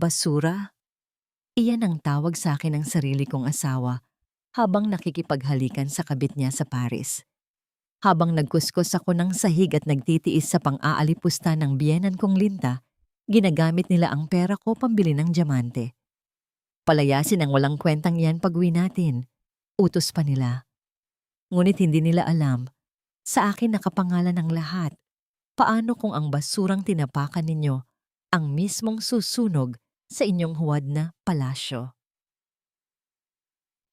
basura? Iyan ang tawag sa akin ng sarili kong asawa habang nakikipaghalikan sa kabit niya sa Paris. Habang nagkuskos ako ng sahig at nagtitiis sa pang-aalipusta ng biyenan kong Linta, ginagamit nila ang pera ko pambili ng diamante. Palayasin ang walang kwentang yan pag-uwi natin. Utos pa nila. Ngunit hindi nila alam, sa akin nakapangalan ang lahat. Paano kung ang basurang tinapakan ninyo ang mismong susunog sa inyong huwad na palasyo?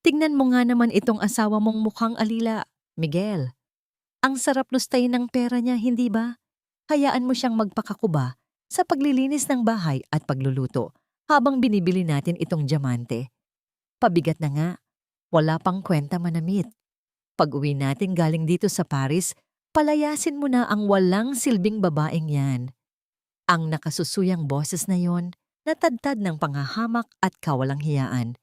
Tingnan mo nga naman itong asawa mong mukhang alila, Miguel. Ang sarap lustayin ng pera niya, hindi ba? Hayaan mo siyang magpakakuba sa paglilinis ng bahay at pagluluto habang binibili natin itong diamante. Pabigat na nga, wala pang kwenta manamit. Pag-uwi natin galing dito sa Paris, palayasin mo na ang walang silbing babaeng yan. Ang nakasusuyang boses na yon, natadtad ng panghahamak at kawalang hiyaan,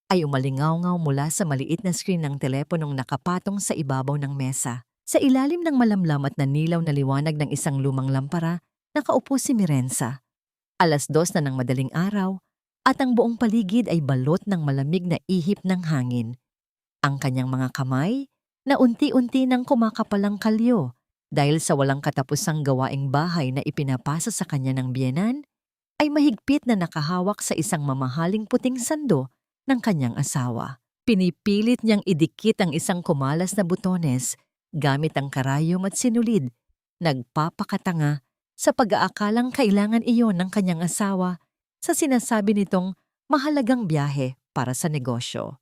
ay umalingaw-ngaw mula sa maliit na screen ng teleponong nakapatong sa ibabaw ng mesa. Sa ilalim ng malamlam at nanilaw na liwanag ng isang lumang lampara, nakaupo si Mirenza. 2:00 na ng madaling araw at ang buong paligid ay balot ng malamig na ihip ng hangin. Ang kanyang mga kamay na unti-unti nang kumakapalang kalyo dahil sa walang katapusang gawaing bahay na ipinapasa sa kanya ng biyenan, ay mahigpit na nakahawak sa isang mamahaling puting sando ng kanyang asawa. Pinipilit niyang idikit ang isang kumalas na butones gamit ang karayom at sinulid, nagpapakatanga sa pag-aakalang kailangan iyon ng kanyang asawa sa sinasabi nitong mahalagang biyahe para sa negosyo.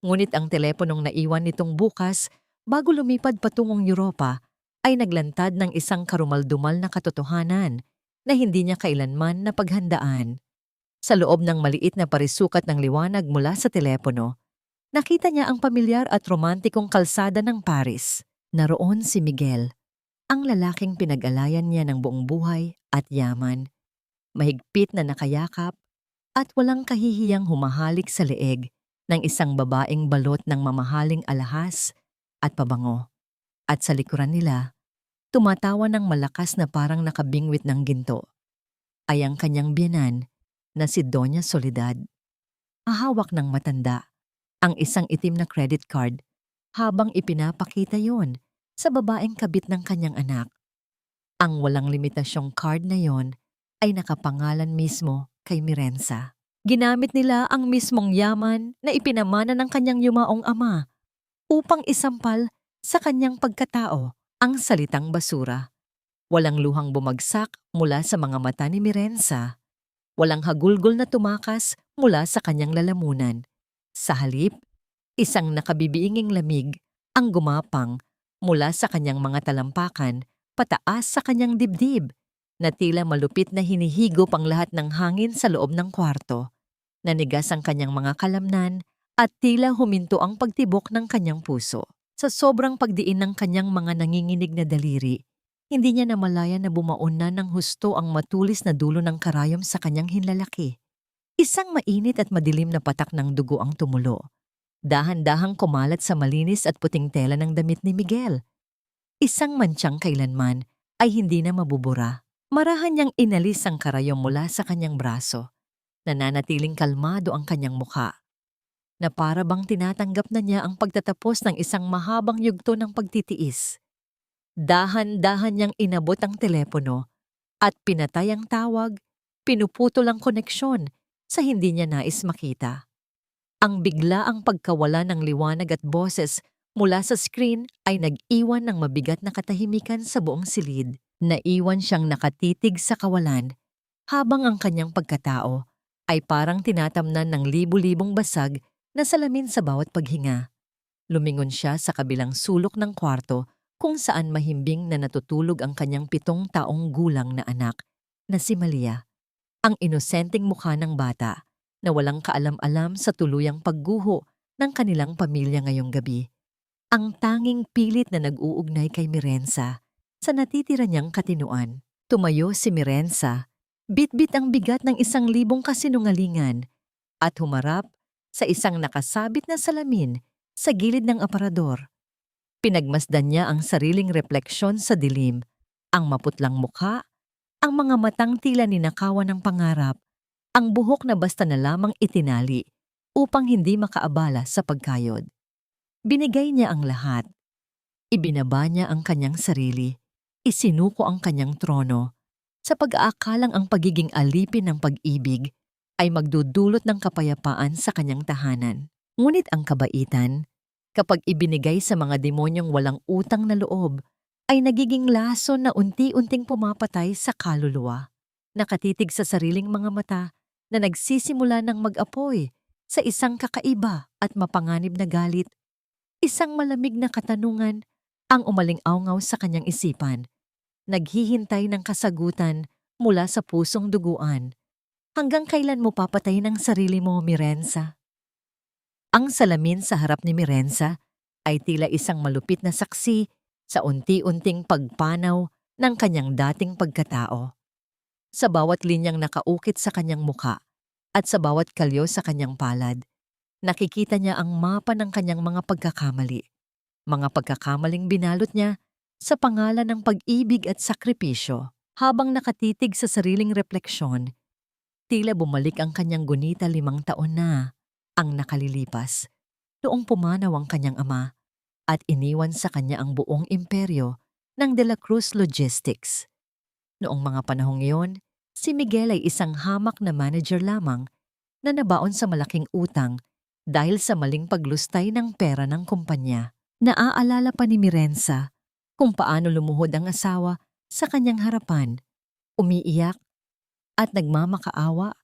Ngunit ang teleponong naiwan nitong bukas bago lumipad patungong Europa ay naglantad ng isang karumaldumal na katotohanan na hindi niya kailanman napaghandaan. Sa loob ng maliit na parisukat ng liwanag mula sa telepono, nakita niya ang pamilyar at romantikong kalsada ng Paris. Naroon si Miguel, ang lalaking pinag-alayan niya ng buong buhay at yaman, mahigpit na nakayakap at walang kahihiyang humahalik sa leeg ng isang babaeng balot ng mamahaling alahas at pabango. At sa likuran nila, tumatawa ng malakas na parang nakabingwit ng ginto, ay ang kanyang biyenan na si Doña Soledad. Hahawak ng matanda ang isang itim na credit card habang ipinapakita yon sa babaeng kabit ng kanyang anak. Ang walang limitasyong card na yon ay nakapangalan mismo kay Mirenza. Ginamit nila ang mismong yaman na ipinamana ng kanyang yumaong ama upang isampal sa kanyang pagkatao ang salitang basura. Walang luhang bumagsak mula sa mga mata ni Mirenza. Walang hagulgol na tumakas mula sa kanyang lalamunan. Sa halip, isang nakabibiinging lamig ang gumapang mula sa kanyang mga talampakan pataas sa kanyang dibdib na tila malupit na hinihigop ang lahat ng hangin sa loob ng kwarto. Nanigas ang kanyang mga kalamnan at tila huminto ang pagtibok ng kanyang puso. Sa sobrang pagdiin ng kanyang mga nanginginig na daliri, hindi niya namalayan na bumaon na ng husto ang matulis na dulo ng karayom sa kanyang hinlalaki. Isang mainit at madilim na patak ng dugo ang tumulo. Dahan-dahang kumalat sa malinis at puting tela ng damit ni Miguel. Isang mantsang kailanman ay hindi na mabubura. Marahan niyang inalis ang karayom mula sa kanyang braso. Nananatiling kalmado ang kanyang mukha, na para bang tinatanggap na niya ang pagtatapos ng isang mahabang yugto ng pagtitiis. Dahan-dahan niyang inabot ang telepono at pinatay ang tawag, pinuputol ang koneksyon sa hindi niya nais makita. Ang biglaang pagkawala ng liwanag at boses mula sa screen ay nag-iwan ng mabigat na katahimikan sa buong silid. Naiwan siyang nakatitig sa kawalan habang ang kanyang pagkatao ay parang tinatamnan ng libu-libong basag na salamin sa bawat paghinga. Lumingon siya sa kabilang sulok ng kwarto kung saan mahimbing na natutulog ang kanyang 7 taong gulang na anak na si Malia, ang inosenteng mukha ng bata na walang kaalam-alam sa tuluyang pagguho ng kanilang pamilya ngayong gabi. Ang tanging pilit na nag-uugnay kay Mirenza sa natitira niyang katinuan. Tumayo si Mirenza, bitbit ang bigat ng 1,000 kasinungalingan at humarap sa isang nakasabit na salamin sa gilid ng aparador. Pinagmasdan niya ang sariling refleksyon sa dilim, ang maputlang mukha, ang mga matang tila ninakawan ng pangarap, ang buhok na basta na lamang itinali upang hindi makaabala sa pagkayod. Binigay niya ang lahat. Ibinaba niya ang kanyang sarili, isinuko ang kanyang trono, sa pag-aakalang ang pagiging alipin ng pag-ibig ay magdudulot ng kapayapaan sa kanyang tahanan. Ngunit ang kabaitan, kapag ibinigay sa mga demonyong walang utang na loob, ay nagiging lason na unti-unting pumapatay sa kaluluwa. Nakatitig sa sariling mga mata na nagsisimula ng mag-apoy sa isang kakaiba at mapanganib na galit. Isang malamig na katanungan ang umaling-awngaw sa kanyang isipan. Naghihintay ng kasagutan mula sa pusong duguan. Hanggang kailan mo papatayin ang sarili mo, Mirenza? Ang salamin sa harap ni Mirenza ay tila isang malupit na saksi sa unti-unting pagpanaw ng kanyang dating pagkatao. Sa bawat linyang nakaukit sa kanyang muka at sa bawat kalyo sa kanyang palad, nakikita niya ang mapa ng kanyang mga pagkakamali. Mga pagkakamaling binalot niya sa pangalan ng pag-ibig at sakripisyo. Habang nakatitig sa sariling refleksyon, tila bumalik ang kanyang gunita 5 taon na ang nakalilipas. Noong pumanaw ang kanyang ama at iniwan sa kanya ang buong imperyo ng De La Cruz Logistics. Noong mga panahong iyon, si Miguel ay isang hamak na manager lamang na nabaon sa malaking utang dahil sa maling paglustay ng pera ng kumpanya. Naaalala pa ni Mirenza kung paano lumuhod ang asawa sa kanyang harapan, umiiyak at nagmamakaawa,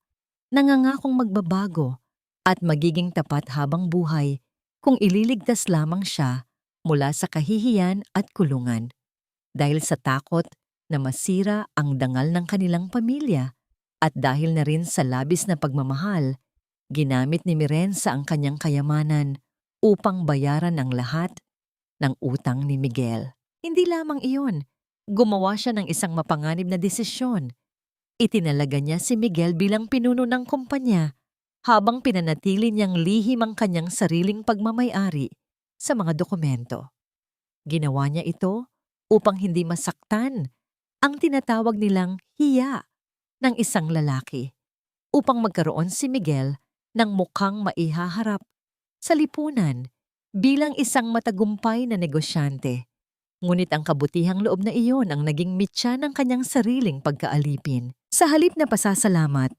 nangangakong magbabago at magiging tapat habang buhay kung ililigtas lamang siya mula sa kahihiyan at kulungan. Dahil sa takot na masira ang dangal ng kanilang pamilya at dahil na rin sa labis na pagmamahal, ginamit ni Mirenza ang kanyang kayamanan upang bayaran ang lahat ng utang ni Miguel. Hindi lamang iyon, gumawa siya ng isang mapanganib na desisyon. Itinalaga niya si Miguel bilang pinuno ng kumpanya habang pinanatili niyang lihim ang kanyang sariling pagmamay-ari sa mga dokumento. Ginawa niya ito upang hindi masaktan ang tinatawag nilang hiya ng isang lalaki, upang magkaroon si Miguel ng mukhang maihaharap sa lipunan bilang isang matagumpay na negosyante. Ngunit ang kabutihang loob na iyon ang naging mitya ng kanyang sariling pagkaalipin. Sa halip na pasasalamat,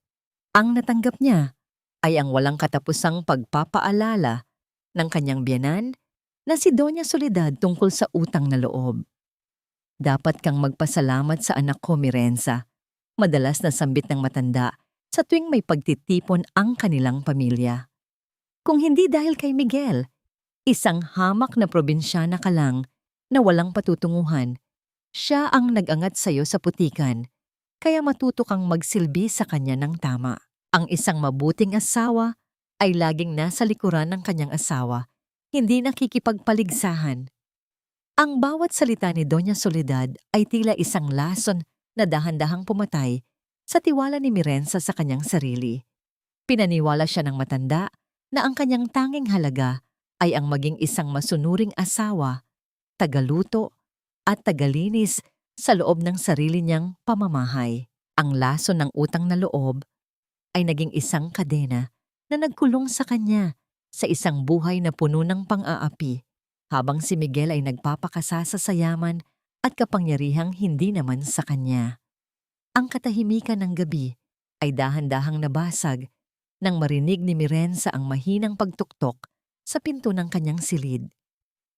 ang natanggap niya ay ang walang katapusang pagpapaalala ng kanyang biyenan na si Doña Soledad tungkol sa utang na loob. Dapat kang magpasalamat sa anak ko, Mirenza. Madalas na sambit ng matanda sa tuwing may pagtitipon ang kanilang pamilya. Kung hindi dahil kay Miguel, isang hamak na probinsyana ka lang na walang patutunguhan, siya ang nag-angat sa iyo sa putikan, kaya matuto kang magsilbi sa kanya ng tama. Ang isang mabuting asawa ay laging nasa likuran ng kanyang asawa, hindi nakikipagpaligsahan. Ang bawat salita ni Doña Soledad ay tila isang lason na dahan-dahang pumatay sa tiwala ni Mirenza sa kanyang sarili. Pinaniwala siya ng matanda na ang kanyang tanging halaga ay ang maging isang masunuring asawa, tagaluto at tagalinis sa loob ng sarili niyang pamamahay. Ang lason ng utang na loob ay naging isang kadena na nagkulong sa kanya sa isang buhay na puno ng pang-aapi, habang si Miguel ay nagpapakasasa sa yaman at kapangyarihang hindi naman sa kanya. Ang katahimikan ng gabi ay dahan-dahang nabasag nang marinig ni Mirenza ang mahinang pagtuktok sa pinto ng kanyang silid.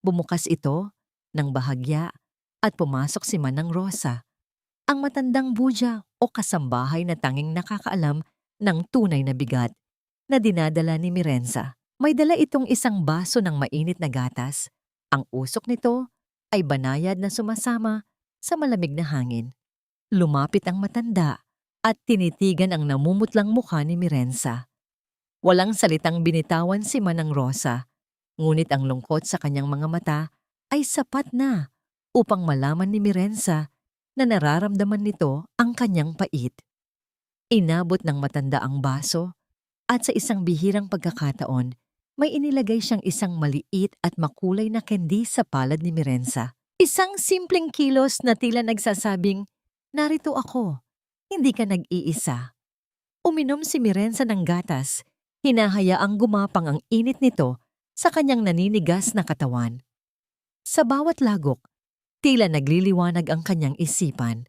Bumukas ito ng bahagya at pumasok si Manang Rosa, ang matandang budya o kasambahay na tanging nakakaalam ng tunay na bigat na dinadala ni Mirenza. May dala itong isang baso ng mainit na gatas. Ang usok nito ay banayad na sumasama sa malamig na hangin. Lumapit ang matanda at tinitigan ang namumutlang mukha ni Mirenza. Walang salitang binitawan si Manang Rosa, ngunit ang lungkot sa kanyang mga mata ay sapat na upang malaman ni Mirenza na nararamdaman nito ang kanyang pait. Inabot ng matanda ang baso at sa isang bihirang pagkakataon, may inilagay siyang isang maliit at makulay na candy sa palad ni Mirenza. Isang simpleng kilos na tila nagsasabing, "Narito ako, hindi ka nag-iisa." Uminom si Mirenza ng gatas. Hinahayaang gumapang ang init nito sa kanyang naninigas na katawan. Sa bawat lagok, tila nagliliwanag ang kanyang isipan.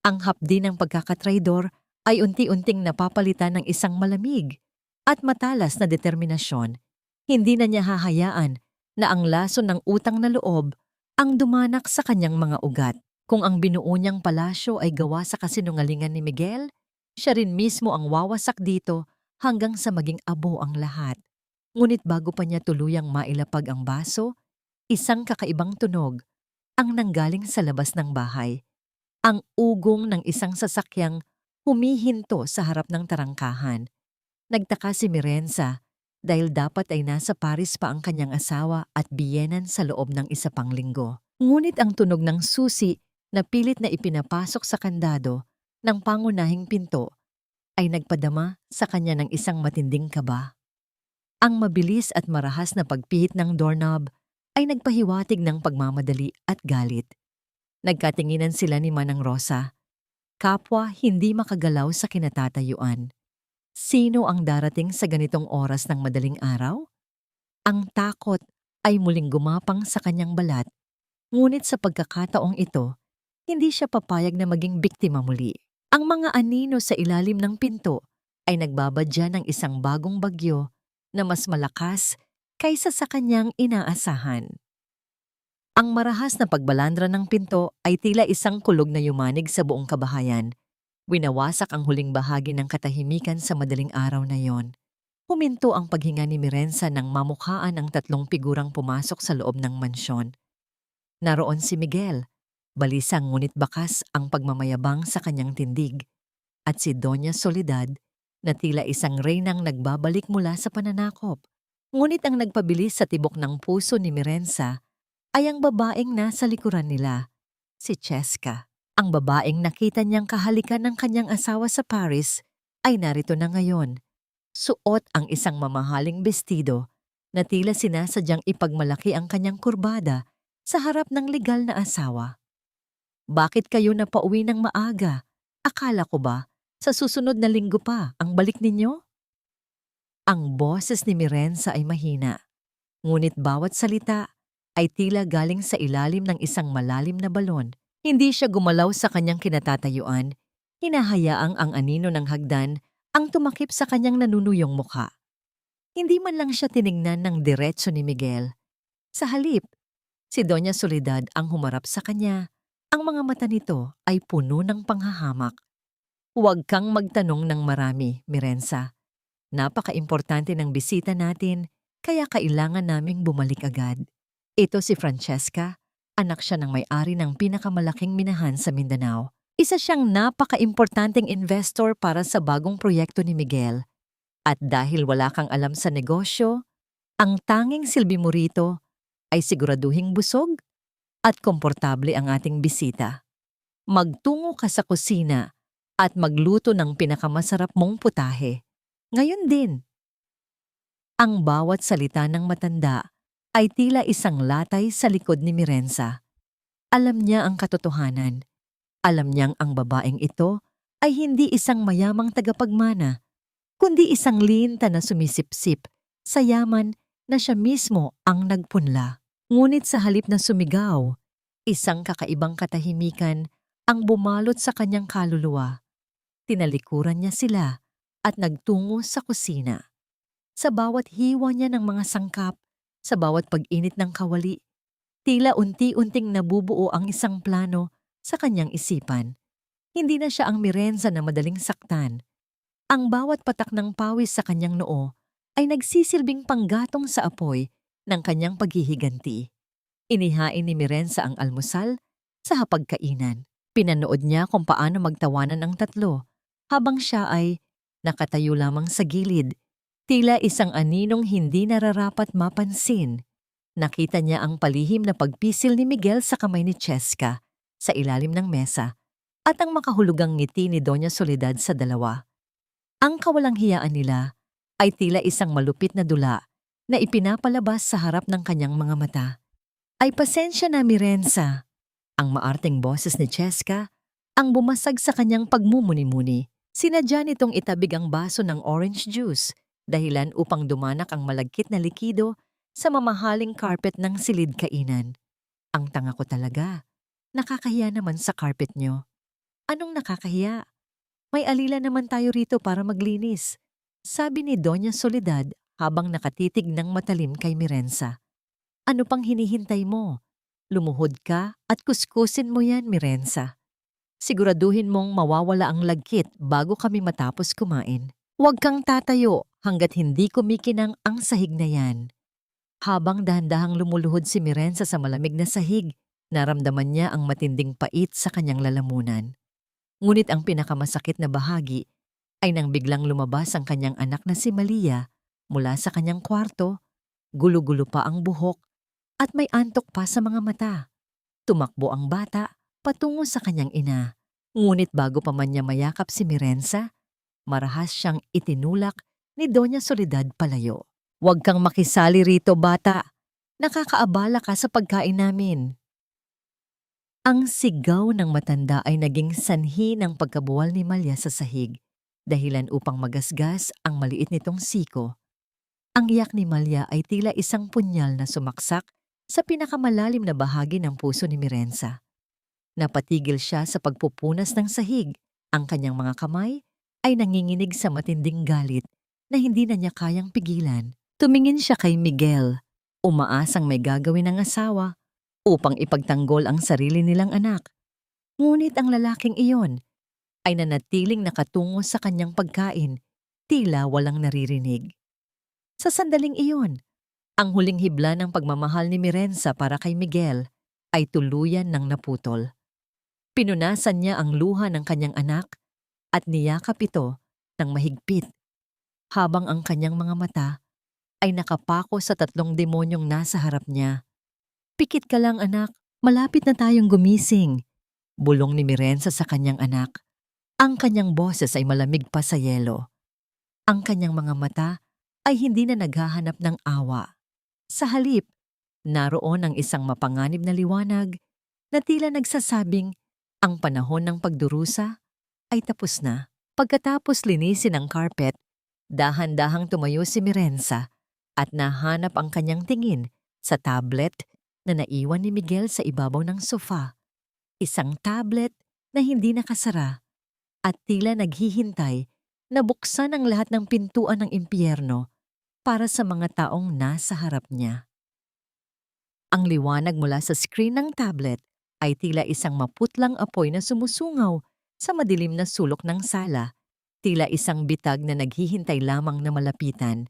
Ang hapdi ng pagkakatraidor ay unti-unting napapalitan ng isang malamig at matalas na determinasyon. Hindi na niya hahayaan na ang lason ng utang na loob ang dumanak sa kanyang mga ugat. Kung ang binuo niyang palasyo ay gawa sa kasinungalingan ni Miguel, siya rin mismo ang wawasak dito hanggang sa maging abo ang lahat. Ngunit bago pa niya tuluyang mailapag ang baso, isang kakaibang tunog ang nanggaling sa labas ng bahay. Ang ugong ng isang sasakyang humihinto sa harap ng tarangkahan. Nagtaka si Mirenza dahil dapat ay nasa Paris pa ang kanyang asawa at biyenan sa loob ng isa pang linggo. Ngunit ang tunog ng susi na pilit na ipinapasok sa kandado ng pangunahing pinto ay nagpadama sa kanya ng isang matinding kaba. Ang mabilis at marahas na pagpihit ng doorknob ay nagpahiwatig ng pagmamadali at galit. Nagkatinginan sila ni Manang Rosa. Kapwa hindi makagalaw sa kinatatayuan. Sino ang darating sa ganitong oras ng madaling araw? Ang takot ay muling gumapang sa kanyang balat, ngunit sa pagkakataong ito, hindi siya papayag na maging biktima muli. Ang mga anino sa ilalim ng pinto ay nagbabadya ng isang bagong bagyo na mas malakas kaysa sa kanyang inaasahan. Ang marahas na pagbalandra ng pinto ay tila isang kulog na yumanig sa buong kabahayan. Winawasak ang huling bahagi ng katahimikan sa madaling araw na yon. Huminto ang paghinga ni Mirenza nang mamukhaan ang tatlong figurang pumasok sa loob ng mansyon. Naroon si Miguel, balisang ngunit bakas ang pagmamayabang sa kanyang tindig, at si Doña Soledad na tila isang reynang nagbabalik mula sa pananakop. Ngunit ang nagpabilis sa tibok ng puso ni Mirenza ay ang babaeng nasa likuran nila, si Cheska. Ang babaeng nakita niyang kahalikan ng kanyang asawa sa Paris ay narito na ngayon. Suot ang isang mamahaling bestido na tila sinasadyang ipagmalaki ang kanyang kurbada sa harap ng legal na asawa. Bakit kayo napauwi ng maaga? Akala ko ba sa susunod na linggo pa ang balik ninyo? Ang boses ni Mirenza ay mahina, ngunit bawat salita ay tila galing sa ilalim ng isang malalim na balon. Hindi siya gumalaw sa kanyang kinatatayuan, hinahayaang ang anino ng hagdan ang tumakip sa kanyang nanunuyong mukha. Hindi man lang siya tiningnan ng diretso ni Miguel. Sa halip, si Doña Soledad ang humarap sa kanya. Ang mga mata nito ay puno ng panghahamak. Huwag kang magtanong ng marami, Mirenza. Napaka-importante ng bisita natin, kaya kailangan naming bumalik agad. Ito si Francesca, anak siya ng may-ari ng pinakamalaking minahan sa Mindanao. Isa siyang napaka-importanteng investor para sa bagong proyekto ni Miguel. At dahil wala kang alam sa negosyo, ang tanging silbi mo rito ay siguraduhing busog at komportable ang ating bisita. Magtungo ka sa kusina at magluto ng pinakamasarap mong putahe. Ngayon din. Ang bawat salita ng matanda ay tila isang latay sa likod ni Mirenza. Alam niya ang katotohanan. Alam niyang ang babaeng ito ay hindi isang mayamang tagapagmana, kundi isang linta na sumisipsip sa yaman na siya mismo ang nagpunla. Ngunit sa halip na sumigaw, isang kakaibang katahimikan ang bumalot sa kanyang kaluluwa. Tinalikuran niya sila at nagtungo sa kusina. Sa bawat hiwa niya ng mga sangkap, sa bawat pag-init ng kawali, tila unti-unting nabubuo ang isang plano sa kanyang isipan. Hindi na siya ang Mirenza na madaling saktan. Ang bawat patak ng pawis sa kanyang noo ay nagsisilbing panggatong sa apoy ng kanyang paghihiganti. Inihain ni Mirenza ang almusal sa hapagkainan. Pinanood niya kung paano magtawanan ang tatlo habang siya ay nakatayo lamang sa gilid. Tila isang aninong hindi nararapat mapansin. Nakita niya ang palihim na pagpisil ni Miguel sa kamay ni Cheska sa ilalim ng mesa at ang makahulugang ngiti ni Doña Soledad sa dalawa. Ang kawalang hiyaan nila ay tila isang malupit na dula na ipinapalabas sa harap ng kanyang mga mata. Ay pasensya na, Mirenza. Ang maarteng boses ni Cheska ang bumasag sa kanyang pagmumuni-muni. Sinadya nitong itabig ang baso ng orange juice, dahilan upang dumanak ang malagkit na likido sa mamahaling carpet ng silid kainan. Ang tanga ko talaga. Nakakahiya naman sa carpet nyo. Anong nakakahiya? May alila naman tayo rito para maglinis, sabi ni Doña Soledad habang nakatitig ng matalim kay Mirenza. Ano pang hinihintay mo? Lumuhod ka at kuskusin mo yan, Mirenza. Siguraduhin mong mawawala ang lagkit bago kami matapos kumain. Huwag kang tatayo hanggat hindi kumikinang ang sahig na yan. Habang dahan-dahang lumuluhod si Mirenza sa malamig na sahig, naramdaman niya ang matinding pait sa kanyang lalamunan. Ngunit ang pinakamasakit na bahagi ay nang biglang lumabas ang kanyang anak na si Malia mula sa kanyang kwarto, gulo-gulo pa ang buhok at may antok pa sa mga mata. Tumakbo ang bata patungo sa kanyang ina. Ngunit bago pa man niya mayakap si Mirenza, marahas siyang itinulak ni Doña Soledad palayo. Huwag kang makisali rito, bata. Nakakaabala ka sa pagkain namin. Ang sigaw ng matanda ay naging sanhi ng pagkabuwal ni Malia sa sahig, dahilan upang magasgas ang maliit nitong siko. Ang iyak ni Malia ay tila isang punyal na sumaksak sa pinakamalalim na bahagi ng puso ni Mirenza. Napatigil siya sa pagpupunas ng sahig. Ang kanyang mga kamay ay nanginginig sa matinding galit na hindi na niya kayang pigilan. Tumingin siya kay Miguel, umaasang may gagawin ng asawa upang ipagtanggol ang sarili nilang anak. Ngunit ang lalaking iyon ay nanatiling nakatungo sa kanyang pagkain, tila walang naririnig. Sa sandaling iyon, ang huling hibla ng pagmamahal ni Mirenza para kay Miguel ay tuluyan ng naputol. Pinunasan niya ang luha ng kanyang anak at niyakap ito ng mahigpit, habang ang kanyang mga mata ay nakapako sa 3 demonyong nasa harap niya. Pikit ka lang, anak, malapit na tayong gumising, bulong ni Mirenza sa kanyang anak. Ang kanyang boses ay malamig pa sa yelo. Ang kanyang mga mata ay hindi na naghahanap ng awa. Sa halip, naroon ang isang mapanganib na liwanag na tila nagsasabing ang panahon ng pagdurusa ay tapos na. Pagkatapos linisin ang carpet, dahan-dahang tumayo si Mirenza at nahanap ang kanyang tingin sa tablet na naiwan ni Miguel sa ibabaw ng sofa. Isang tablet na hindi nakasara at tila naghihintay na buksan ang lahat ng pintuan ng impyerno para sa mga taong nasa harap niya. Ang liwanag mula sa screen ng tablet ay tila isang maputlang apoy na sumusungaw sa madilim na sulok ng sala, tila isang bitag na naghihintay lamang na malapitan.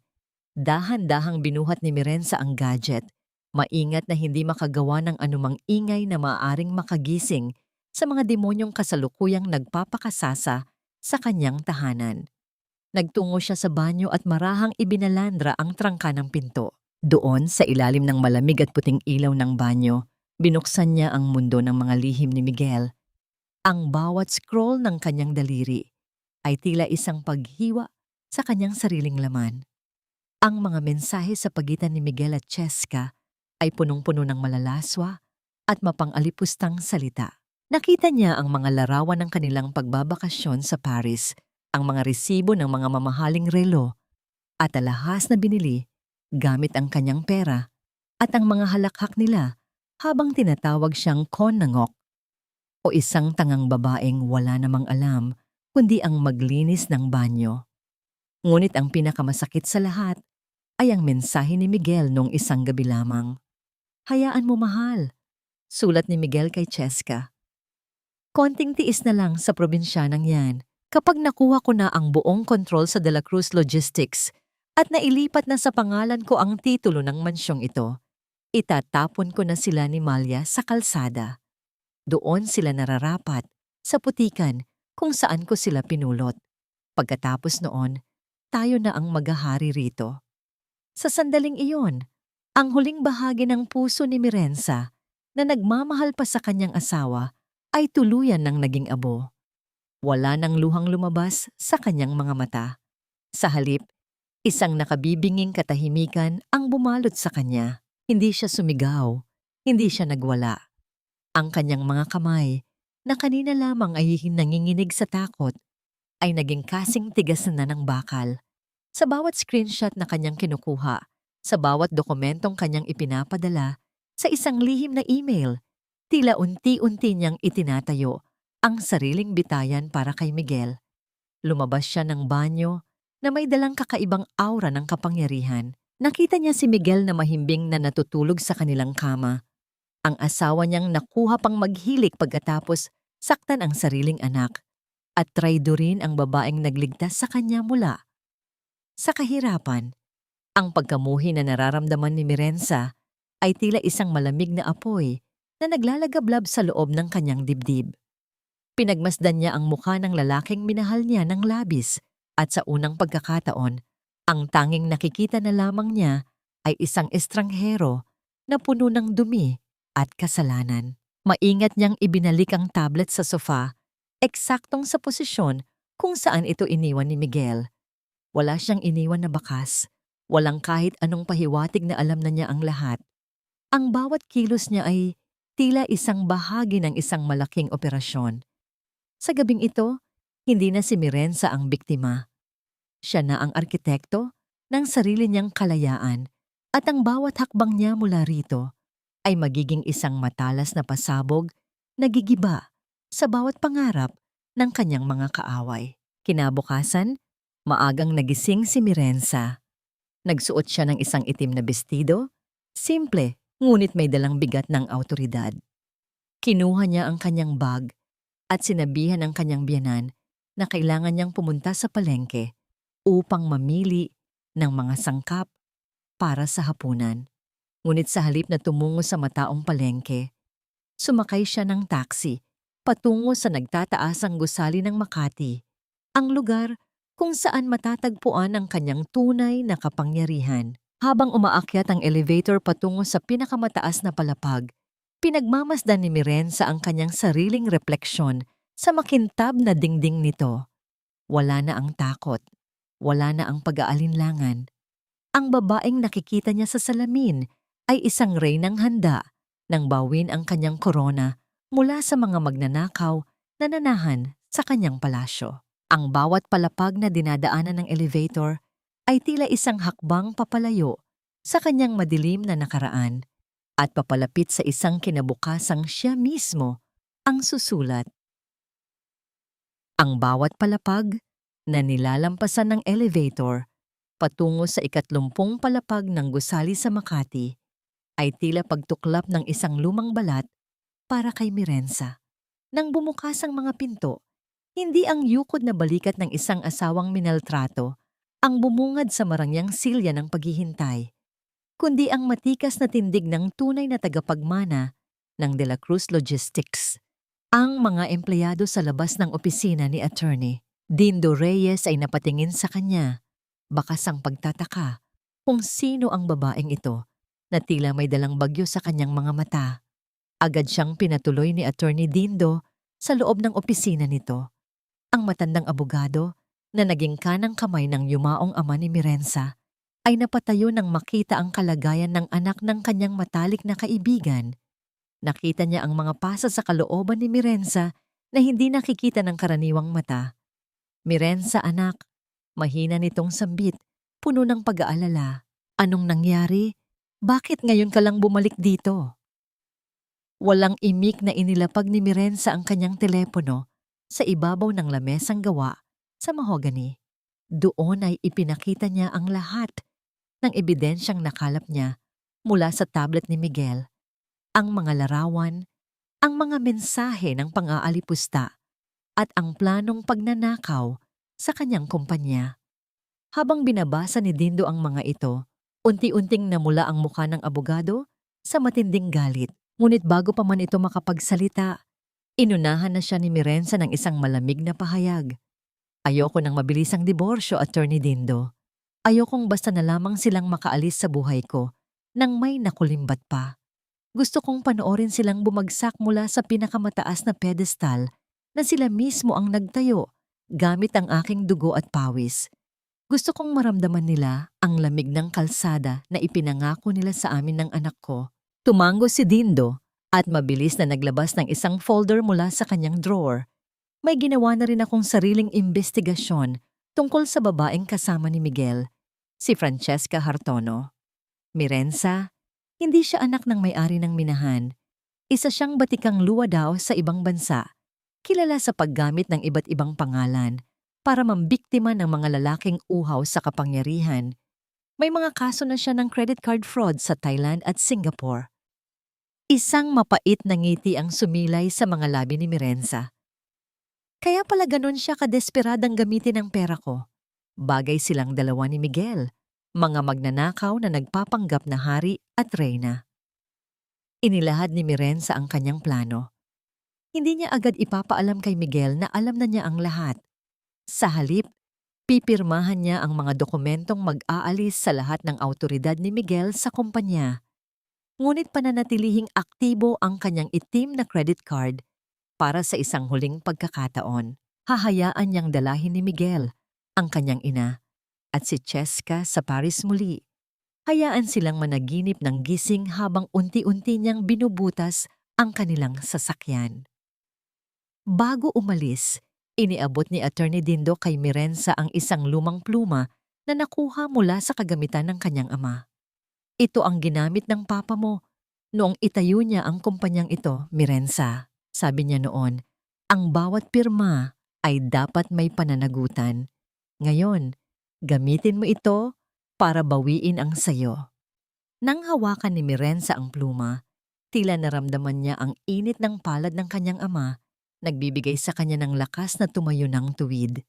Dahan-dahang binuhat ni Mirenza ang gadget, maingat na hindi makagawa ng anumang ingay na maaaring makagising sa mga demonyong kasalukuyang nagpapakasasa sa kanyang tahanan. Nagtungo siya sa banyo at marahang ibinalandra ang trangka ng pinto. Doon, sa ilalim ng malamig at puting ilaw ng banyo, binuksan niya ang mundo ng mga lihim ni Miguel. Ang bawat scroll ng kanyang daliri ay tila isang paghiwa sa kanyang sariling laman. Ang mga mensahe sa pagitan ni Miguel at Cheska ay punong-puno ng malalaswa at mapang-alipustang salita. Nakita niya ang mga larawan ng kanilang pagbabakasyon sa Paris, ang mga resibo ng mga mamahaling relo, at alahas na binili gamit ang kanyang pera, at ang mga halakhak nila habang tinatawag siyang konangok, o isang tangang babaeng wala namang alam kundi ang maglinis ng banyo. Ngunit ang pinakamasakit sa lahat ay ang mensahe ni Miguel noong isang gabi lamang. Hayaan mo, mahal, sulat ni Miguel kay Cheska. Konting tiis na lang sa probinsyanang yan. Kapag nakuha ko na ang buong kontrol sa De La Cruz Logistics at nailipat na sa pangalan ko ang titulo ng mansyong ito, itatapon ko na sila ni Malia sa kalsada. Doon sila nararapat, sa putikan kung saan ko sila pinulot. Pagkatapos noon, tayo na ang maghahari rito. Sa sandaling iyon, ang huling bahagi ng puso ni Mirenza na nagmamahal pa sa kanyang asawa ay tuluyan ng naging abo. Wala nang luhang lumabas sa kanyang mga mata. Sa halip, isang nakabibinging katahimikan ang bumalot sa kanya. Hindi siya sumigaw, hindi siya nagwala. Ang kanyang mga kamay, na kanina lamang ay nanginginig sa takot, ay naging kasing tigas na ng bakal. Sa bawat screenshot na kanyang kinukuha, sa bawat dokumentong kanyang ipinapadala, sa isang lihim na email, tila unti-unti niyang itinatayo ang sariling bitayan para kay Miguel. Lumabas siya ng banyo na may dalang kakaibang aura ng kapangyarihan. Nakita niya si Miguel na mahimbing na natutulog sa kanilang kama. Ang asawa niyang nakuha pang maghilik pagkatapos saktan ang sariling anak at traidorin ang babaeng nagligtas sa kanya mula sa kahirapan. Ang pagkamuhi na nararamdaman ni Mirenza ay tila isang malamig na apoy na naglalagablab sa loob ng kanyang dibdib. Pinagmasdan niya ang mukha ng lalaking minahal niya ng labis at sa unang pagkakataon, ang tanging nakikita na lamang niya ay isang estranghero na puno ng dumi at kasalanan. Maingat niyang ibinalik ang tablet sa sofa, eksaktong sa posisyon kung saan ito iniwan ni Miguel. Wala siyang iniwan na bakas, walang kahit anong pahiwatig na alam na niya ang lahat. Ang bawat kilos niya ay tila isang bahagi ng isang malaking operasyon. Sa gabing ito, hindi na si Mirenza ang biktima. Siya na ang arkitekto ng sarili niyang kalayaan at ang bawat hakbang niya mula rito ay magiging isang matalas na pasabog na gigiba sa bawat pangarap ng kanyang mga kaaway. Kinabukasan, maagang nagising si Mirenza. Nagsuot siya ng isang itim na bestido, simple ngunit may dalang bigat ng awtoridad. Kinuha niya ang kanyang bag at sinabihan ang kanyang biyanan na kailangan niyang pumunta sa palengke upang mamili ng mga sangkap para sa hapunan. Ngunit sa halip na tumungo sa mataong palengke, sumakay siya ng taxi patungo sa nagtataasang gusali ng Makati, ang lugar kung saan matatagpuan ang kanyang tunay na kapangyarihan. Habang umaakyat ang elevator patungo sa pinakamataas na palapag, pinagmamasdan ni Mirenza ang kanyang sariling refleksyon sa makintab na dingding nito. Wala na ang takot, wala na ang pag-aalinlangan. Ang babaeng nakikita niya sa salamin ay isang reynang handa nang bawin ang kanyang korona mula sa mga magnanakaw na nanahan sa kanyang palasyo. Ang bawat palapag na dinadaanan ng elevator ay tila isang hakbang papalayo sa kanyang madilim na nakaraan at papalapit sa isang kinabukasang siya mismo ang susulat. Ang bawat palapag na nilalampasan ng elevator patungo sa 30 palapag ng gusali sa Makati ay tila pagtuklap ng isang lumang balat para kay Mirenza. Nang bumukas ang mga pinto, hindi ang yukod na balikat ng isang asawang minaltrato ang bumungad sa marangyang silya ng paghihintay, kundi ang matikas na tindig ng tunay na tagapagmana ng De La Cruz Logistics. Ang mga empleyado sa labas ng opisina ni Attorney Dindo Reyes ay napatingin sa kanya, bakas ang pagtataka kung sino ang babaeng ito na tila may dalang bagyo sa kanyang mga mata. Agad siyang pinatuloy ni Attorney Dindo sa loob ng opisina nito. Ang matandang abogado na naging kanang kamay ng yumaong ama ni Mirenza ay napatayo nang makita ang kalagayan ng anak ng kanyang matalik na kaibigan. Nakita niya ang mga pasa sa kalooban ni Mirenza na hindi nakikita ng karaniwang mata. Mirenza anak, mahina nitong sambit, puno ng pag-aalala. Anong nangyari? Bakit ngayon ka lang bumalik dito? Walang imik na inilapag ni Mirenza ang kanyang telepono sa ibabaw ng lamesang gawa sa mahogany. Doon ay ipinakita niya ang lahat ng ebidensyang nakalap niya mula sa tablet ni Miguel, ang mga larawan, ang mga mensahe ng pang-aalipusta at ang planong pagnanakaw sa kanyang kumpanya. Habang binabasa ni Dindo ang mga ito, unti-unting namula ang mukha ng abogado sa matinding galit. Ngunit bago pa man ito makapagsalita, inunahan na siya ni Mirenza ng isang malamig na pahayag. Ayoko ng mabilisang diborsyo, Attorney Dindo. Ayokong basta na lamang silang makaalis sa buhay ko nang may nakulimbat pa. Gusto kong panoorin silang bumagsak mula sa pinakamataas na pedestal na sila mismo ang nagtayo gamit ang aking dugo at pawis. Gusto kong maramdaman nila ang lamig ng kalsada na ipinangako nila sa amin ng anak ko. Tumango si Dindo at mabilis na naglabas ng isang folder mula sa kanyang drawer. May ginawa na rin akong sariling investigasyon tungkol sa babaeng kasama ni Miguel, si Francesca Hartono. Mirenza, hindi siya anak ng may-ari ng minahan. Isa siyang batikang luwa daw sa ibang bansa, kilala sa paggamit ng iba't ibang pangalan para mambiktima ng mga lalaking uhaw sa kapangyarihan. May mga kaso na siya ng credit card fraud sa Thailand at Singapore. Isang mapait na ngiti ang sumilay sa mga labi ni Mirenza. Kaya pala ganun siya kadesperadang gamitin ang pera ko. Bagay silang dalawa ni Miguel, mga magnanakaw na nagpapanggap na hari at reyna. Inilahad ni Mirenza ang kanyang plano. Hindi niya agad ipapaalam kay Miguel na alam na niya ang lahat. Sa halip, pipirmahan niya ang mga dokumentong mag-aalis sa lahat ng awtoridad ni Miguel sa kumpanya. Ngunit pananatilihing aktibo ang kanyang itim na credit card para sa isang huling pagkakataon. Hahayaan niyang dalahin ni Miguel, ang kanyang ina, at si Cheska sa Paris muli. Hayaan silang managinip ng gising habang unti-unti niyang binubutas ang kanilang sasakyan. Bago umalis, iniabot ni Attorney Dindo kay Mirenza ang isang lumang pluma na nakuha mula sa kagamitan ng kanyang ama. Ito ang ginamit ng papa mo noong itayo niya ang kumpanyang ito, Mirenza. Sabi niya noon, ang bawat pirma ay dapat may pananagutan. Ngayon, gamitin mo ito para bawiin ang sayo. Nang hawakan ni Mirenza ang pluma, tila naramdaman niya ang init ng palad ng kanyang ama, nagbibigay sa kanya ng lakas na tumayo ng tuwid.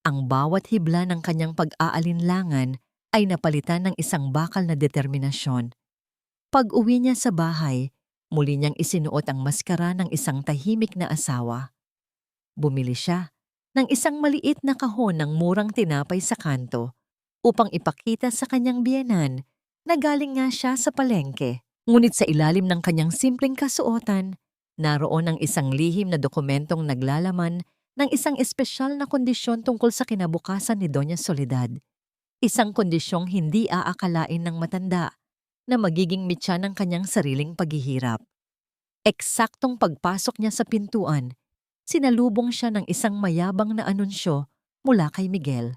Ang bawat hibla ng kanyang pag-aalinlangan ay napalitan ng isang bakal na determinasyon. Pag-uwi niya sa bahay, muli niyang isinuot ang maskara ng isang tahimik na asawa. Bumili siya ng isang maliit na kahon ng murang tinapay sa kanto upang ipakita sa kanyang biyenan na galing nga siya sa palengke. Ngunit sa ilalim ng kanyang simpleng kasuotan, naroon ang isang lihim na dokumentong naglalaman ng isang espesyal na kondisyon tungkol sa kinabukasan ni Doña Soledad. Isang kondisyong hindi aakalain ng matanda na magiging mitya ng kanyang sariling paghihirap. Eksaktong pagpasok niya sa pintuan, sinalubong siya ng isang mayabang na anunsyo mula kay Miguel.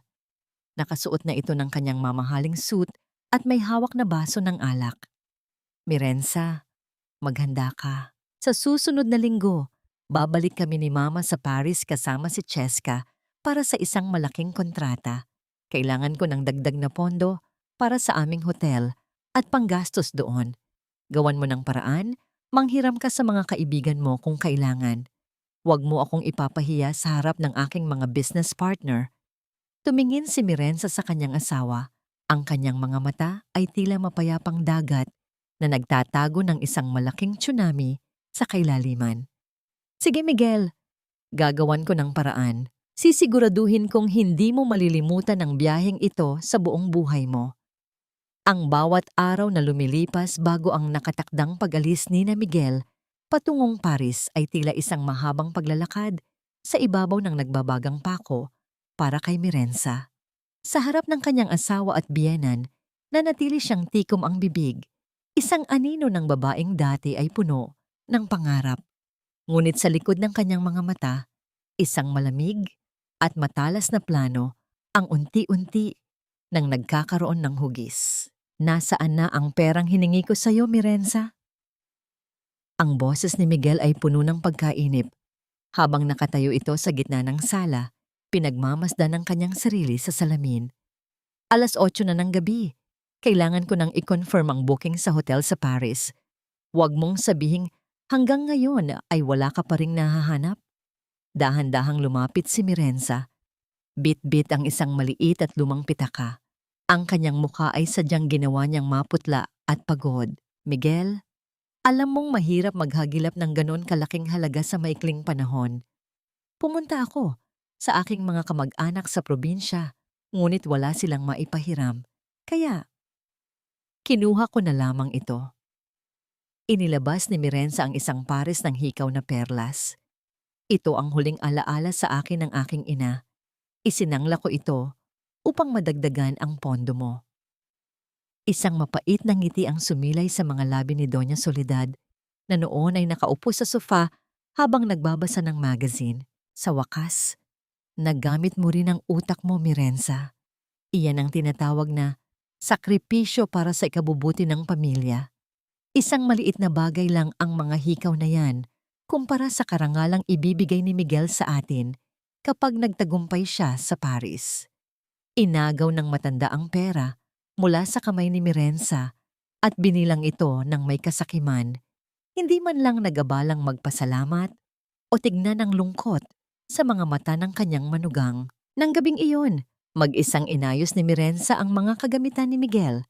Nakasuot na ito ng kanyang mamahaling suit at may hawak na baso ng alak. Mirenza, maghanda ka. Sa susunod na linggo, babalik kami ni Mama sa Paris kasama si Cheska para sa isang malaking kontrata. Kailangan ko ng dagdag na pondo para sa aming hotel at panggastos doon. Gawan mo ng paraan, manghiram ka sa mga kaibigan mo kung kailangan. Huwag mo akong ipapahiya sa harap ng aking mga business partner. Tumingin si Mirenza sa kanyang asawa. Ang kanyang mga mata ay tila mapayapang dagat na nagtatago ng isang malaking tsunami sa kailaliman. Sige Miguel, gagawan ko ng paraan. Sisiguraduhin kong hindi mo malilimutan ang biyaheng ito sa buong buhay mo. Ang bawat araw na lumilipas bago ang nakatakdang pag-alis ni na Miguel patungong Paris ay tila isang mahabang paglalakad sa ibabaw ng nagbabagang pako para kay Mirenza. Sa harap ng kanyang asawa at biyenan, nanatili siyang tikom ang bibig. Isang anino ng babaeng dati ay puno ng pangarap. Ngunit sa likod ng kanyang mga mata, isang malamig at matalas na plano ang unti-unti nang nagkakaroon ng hugis. Nasaan na ang perang hiningi ko sa iyo, Mirenza? Ang boses ni Miguel ay puno ng pagkainip. Habang nakatayo ito sa gitna ng sala, pinagmamasdan ng kanyang sarili sa salamin. 8:00 na ng gabi. Kailangan ko nang i-confirm ang booking sa hotel sa Paris. Huwag mong sabihing hanggang ngayon ay wala ka pa ring nahahanap. Dahan-dahang lumapit si Mirenza. Bit-bit ang isang maliit at lumang pitaka. Ang kanyang mukha ay sadyang ginawa niyang maputla at pagod. Miguel, alam mong mahirap maghagilap ng ganon kalaking halaga sa maikling panahon. Pumunta ako sa aking mga kamag-anak sa probinsya, ngunit wala silang maipahiram. Kaya, kinuha ko na lamang ito. Inilabas ni Mirenza ang isang pares ng hikaw na perlas. Ito ang huling alaala sa akin ng aking ina. Isinangla ko ito upang madagdagan ang pondo mo. Isang mapait na ngiti ang sumilay sa mga labi ni Doña Soledad na noon ay nakaupo sa sofa habang nagbabasa ng magazine. Sa wakas, nagamit mo rin ang utak mo, Mirenza. Iyan ang tinatawag na sakripisyo para sa ikabubuti ng pamilya. Isang maliit na bagay lang ang mga hikaw na yan kumpara sa karangalang ibibigay ni Miguel sa atin kapag nagtagumpay siya sa Paris. Inagaw ng matanda ang pera mula sa kamay ni Mirenza at binilang ito ng may kasakiman. Hindi man lang nagabalang magpasalamat o tignan ang lungkot sa mga mata ng kanyang manugang. Nang gabing iyon, mag-isang inayos ni Mirenza ang mga kagamitan ni Miguel.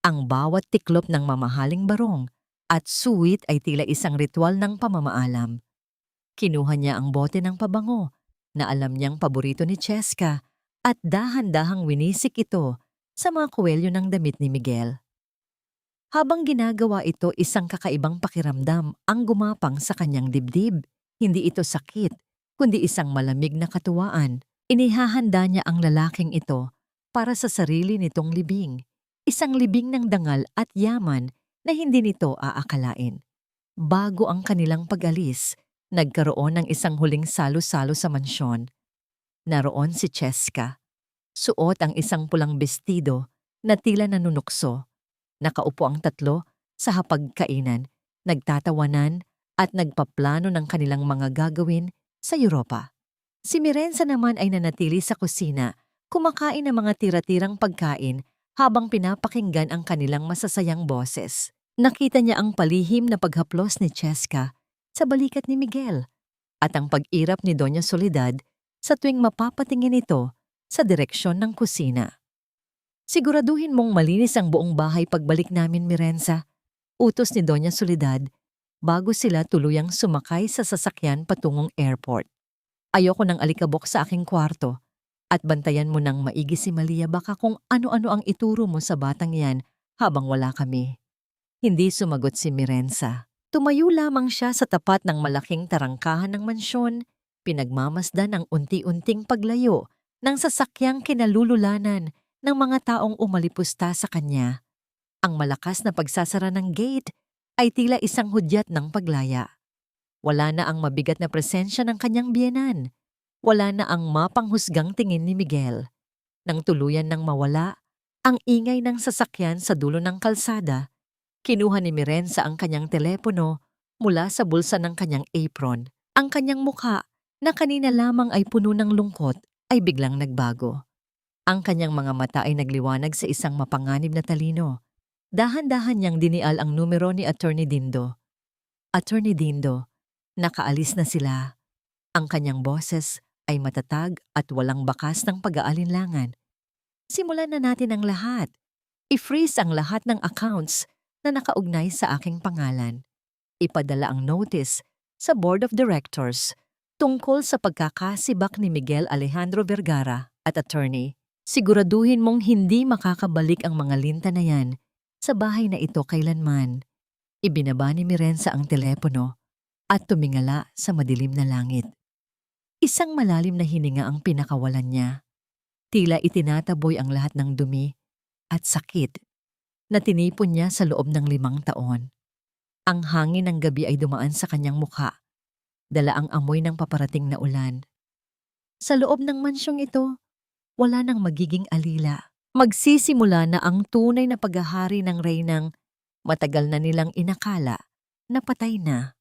Ang bawat tiklop ng mamahaling barong at suwit ay tila isang ritual ng pamamaalam. Kinuha niya ang bote ng pabango na alam niyang paborito ni Cheska at dahan-dahang winisik ito sa mga kuwelyo ng damit ni Miguel. Habang ginagawa ito, isang kakaibang pakiramdam ang gumapang sa kanyang dibdib. Hindi ito sakit, kundi isang malamig na katuwaan. Inihahanda niya ang lalaking ito para sa sarili nitong libing. Isang libing ng dangal at yaman na hindi nito aakalain. Bago ang kanilang pag-alis, nagkaroon ng isang huling salo-salo sa mansyon. Naroon si Cheska. Suot ang isang pulang bestido na tila nanunukso. Nakaupo ang tatlo sa hapagkainan, nagtatawanan at nagpaplano ng kanilang mga gagawin sa Europa. Si Mirenza naman ay nanatili sa kusina, kumakain ng mga tira-tirang pagkain habang pinapakinggan ang kanilang masasayang boses. Nakita niya ang palihim na paghaplos ni Cheska sa balikat ni Miguel at ang pag-irap ni Doña Soledad sa tuwing mapapatingin ito sa direksyon ng kusina. Siguraduhin mong malinis ang buong bahay pagbalik namin, Mirenza, utos ni Doña Soledad bago sila tuluyang sumakay sa sasakyan patungong airport. Ayoko ng alikabok sa aking kwarto at bantayan mo ng maigi si Malia, baka kung ano-ano ang ituro mo sa batang yan habang wala kami. Hindi sumagot si Mirenza. Tumayo lamang siya sa tapat ng malaking tarangkahan ng mansyon, pinagmamasdan ang unti-unting paglayo ng sasakyang kinalululanan ng mga taong umalipusta sa kanya. Ang malakas na pagsasara ng gate ay tila isang hudyat ng paglaya. Wala na ang mabigat na presensya ng kanyang biyenan. Wala na ang mapanghusgang tingin ni Miguel. Nang tuluyan nang mawala ang ingay ng sasakyan sa dulo ng kalsada, kinuha ni Mirenza ang kanyang telepono mula sa bulsa ng kanyang apron. Ang kanyang mukha, na kanina lamang ay puno ng lungkot, ay biglang nagbago. Ang kanyang mga mata ay nagliwanag sa isang mapanganib na talino. Dahan-dahan niyang dinial ang numero ni Attorney Dindo. Attorney Dindo, nakaalis na sila. Ang kanyang boses ay matatag at walang bakas ng pag-aalinlangan. Simulan na natin ang lahat. I-freeze ang lahat ng accounts na nakaugnay sa aking pangalan. Ipadala ang notice sa Board of Directors tungkol sa pagkakasibak ni Miguel Alejandro Vergara at attorney. Siguraduhin mong hindi makakabalik ang mga linta na yan sa bahay na ito kailanman. Ibinaba ni Mirenza ang telepono at tumingala sa madilim na langit. Isang malalim na hininga ang pinakawalan niya. Tila itinataboy ang lahat ng dumi at sakit na tinipon niya sa loob ng 5 taon. Ang hangin ng gabi ay dumaan sa kanyang mukha, dala ang amoy ng paparating na ulan. Sa loob ng mansyong ito, wala nang magiging alila. Magsisimula na ang tunay na paghahari ng reynang matagal na nilang inakala na patay na.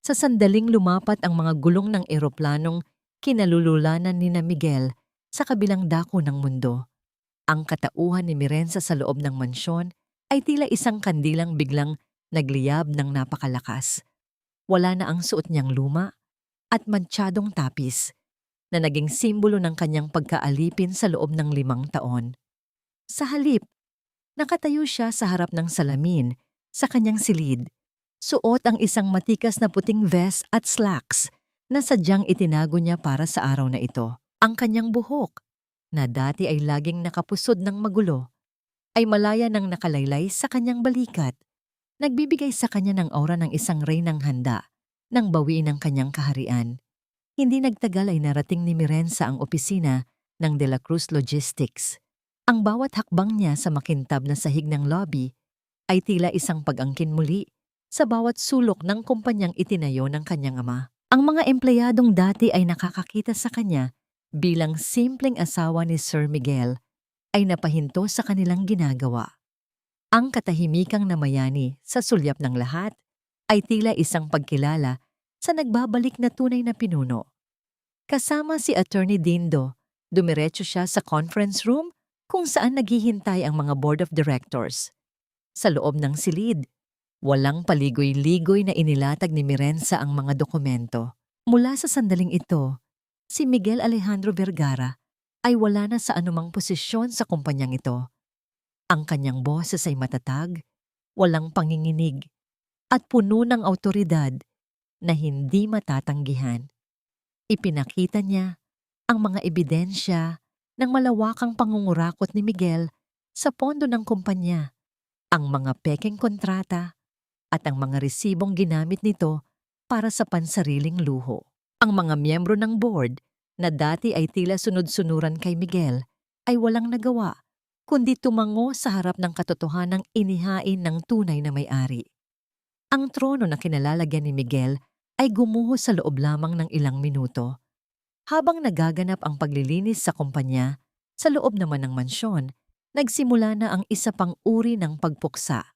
Sa sandaling lumapat ang mga gulong ng eroplanong kinalululanan ni na Miguel sa kabilang dako ng mundo. Ang katauhan ni Mirenza sa loob ng mansyon ay tila isang kandilang biglang nagliyab ng napakalakas. Wala na ang suot niyang luma at mantsadong tapis na naging simbolo ng kanyang pagkaalipin sa loob ng 5 taon. Sa halip, nakatayo siya sa harap ng salamin sa kanyang silid. Suot ang isang matikas na puting vest at slacks na sadyang itinago niya para sa araw na ito. Ang kanyang buhok, na dati ay laging nakapusod ng magulo, ay malaya nang nakalaylay sa kanyang balikat. Nagbibigay sa kanya ng aura ng isang reynang handa nang bawiin ang kanyang kaharian. Hindi nagtagal ay narating ni Mirenza ang opisina ng De La Cruz Logistics. Ang bawat hakbang niya sa makintab na sahig ng lobby ay tila isang pag-angkin muli sa bawat sulok ng kumpanyang itinayo ng kanyang ama. Ang mga empleyadong dati ay nakakakita sa kanya bilang simpleng asawa ni Sir Miguel ay napahinto sa kanilang ginagawa. Ang katahimikang namayani sa sulyap ng lahat ay tila isang pagkilala sa nagbabalik na tunay na pinuno. Kasama si Attorney Dindo, dumiretso siya sa conference room kung saan naghihintay ang mga board of directors. Sa loob ng silid, walang paligoy-ligoy na inilatag ni Mirenza ang mga dokumento. Mula sa sandaling ito, si Miguel Alejandro Vergara ay wala na sa anumang posisyon sa kumpanyang ito. Ang kanyang boses ay matatag, walang panginginig, at puno ng awtoridad na hindi matatanggihan. Ipinakita niya ang mga ebidensya ng malawakang pangungurakot ni Miguel sa pondo ng kumpanya, ang mga pekeng kontrata at ang mga resibong ginamit nito para sa pansariling luho. Ang mga miyembro ng board na dati ay tila sunod-sunuran kay Miguel ay walang nagawa kundi tumango sa harap ng katotohanang inihain ng tunay na may-ari. Ang trono na kinalalagyan ni Miguel ay gumuho sa loob lamang ng ilang minuto. Habang nagaganap ang paglilinis sa kumpanya, sa loob naman ng mansyon, nagsimula na ang isa pang uri ng pagpuksa.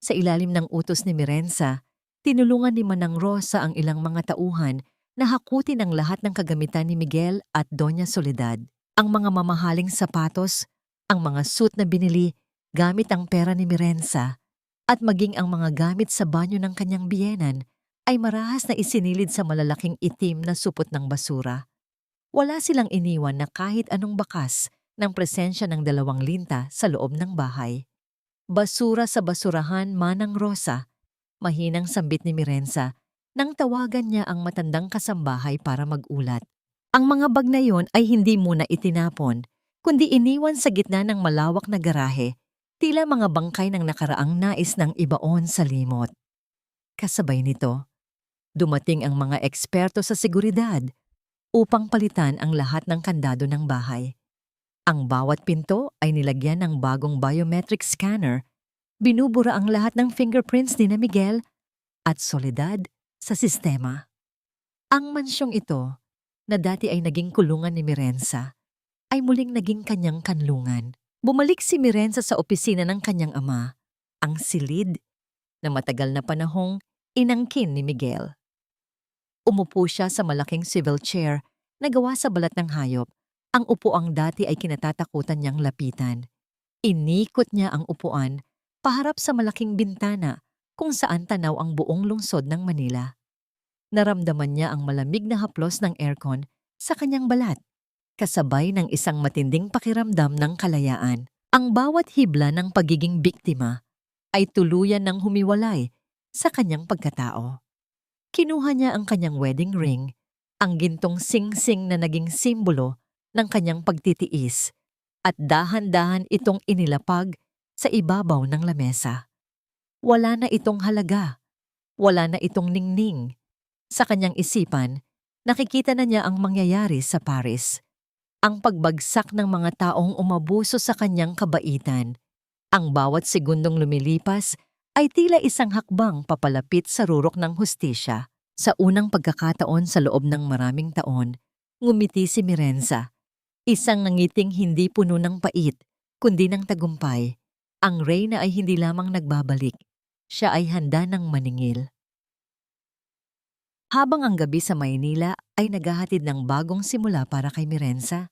Sa ilalim ng utos ni Mirenza, tinulungan ni Manang Rosa ang ilang mga tauhan na hakutin ang lahat ng kagamitan ni Miguel at Doña Soledad. Ang mga mamahaling sapatos, ang mga suit na binili gamit ang pera ni Mirenza, at maging ang mga gamit sa banyo ng kanyang biyenan ay marahas na isinilid sa malalaking itim na supot ng basura. Wala silang iniwan na kahit anong bakas ng presensya ng dalawang linta sa loob ng bahay. Basura sa basurahan, Manang Rosa, mahinang sambit ni Mirenza nang tawagan niya ang matandang kasambahay para mag-ulat. Ang mga bag na yon ay hindi muna itinapon, kundi iniwan sa gitna ng malawak na garahe, tila mga bangkay ng nakaraang nais ng ibaon sa limot. Kasabay nito, dumating ang mga eksperto sa seguridad upang palitan ang lahat ng kandado ng bahay. Ang bawat pinto ay nilagyan ng bagong biometric scanner, binubura ang lahat ng fingerprints ni na Miguel at Soledad sa sistema. Ang mansyong ito, na dati ay naging kulungan ni Mirenza, ay muling naging kanyang kanlungan. Bumalik si Mirenza sa opisina ng kanyang ama, ang silid na matagal na panahong inangkin ni Miguel. Umupo siya sa malaking swivel chair na gawa sa balat ng hayop. Ang upuang dati ay kinatatakutan niyang lapitan. Inikot niya ang upuan paharap sa malaking bintana kung saan tanaw ang buong lungsod ng Manila. Naramdaman niya ang malamig na haplos ng aircon sa kanyang balat, kasabay ng isang matinding pakiramdam ng kalayaan. Ang bawat hibla ng pagiging biktima ay tuluyan ng humiwalay sa kanyang pagkatao. Kinuha niya ang kanyang wedding ring, ang gintong sing-sing na naging simbolo ng kanyang pagtitiis, at dahan-dahan itong inilapag sa ibabaw ng lamesa. Wala na itong halaga, wala na itong ningning. Sa kanyang isipan, nakikita na niya ang mangyayari sa Paris. Ang pagbagsak ng mga taong umabuso sa kanyang kabaitan. Ang bawat segundong lumilipas ay tila isang hakbang papalapit sa rurok ng hustisya. Sa unang pagkakataon sa loob ng maraming taon, ngumiti si Mirenza. Isang ngiting hindi puno ng pait, kundi ng tagumpay. Ang reyna ay hindi lamang nagbabalik, siya ay handa ng maningil. Habang ang gabi sa Maynila ay naghahatid ng bagong simula para kay Mirenza,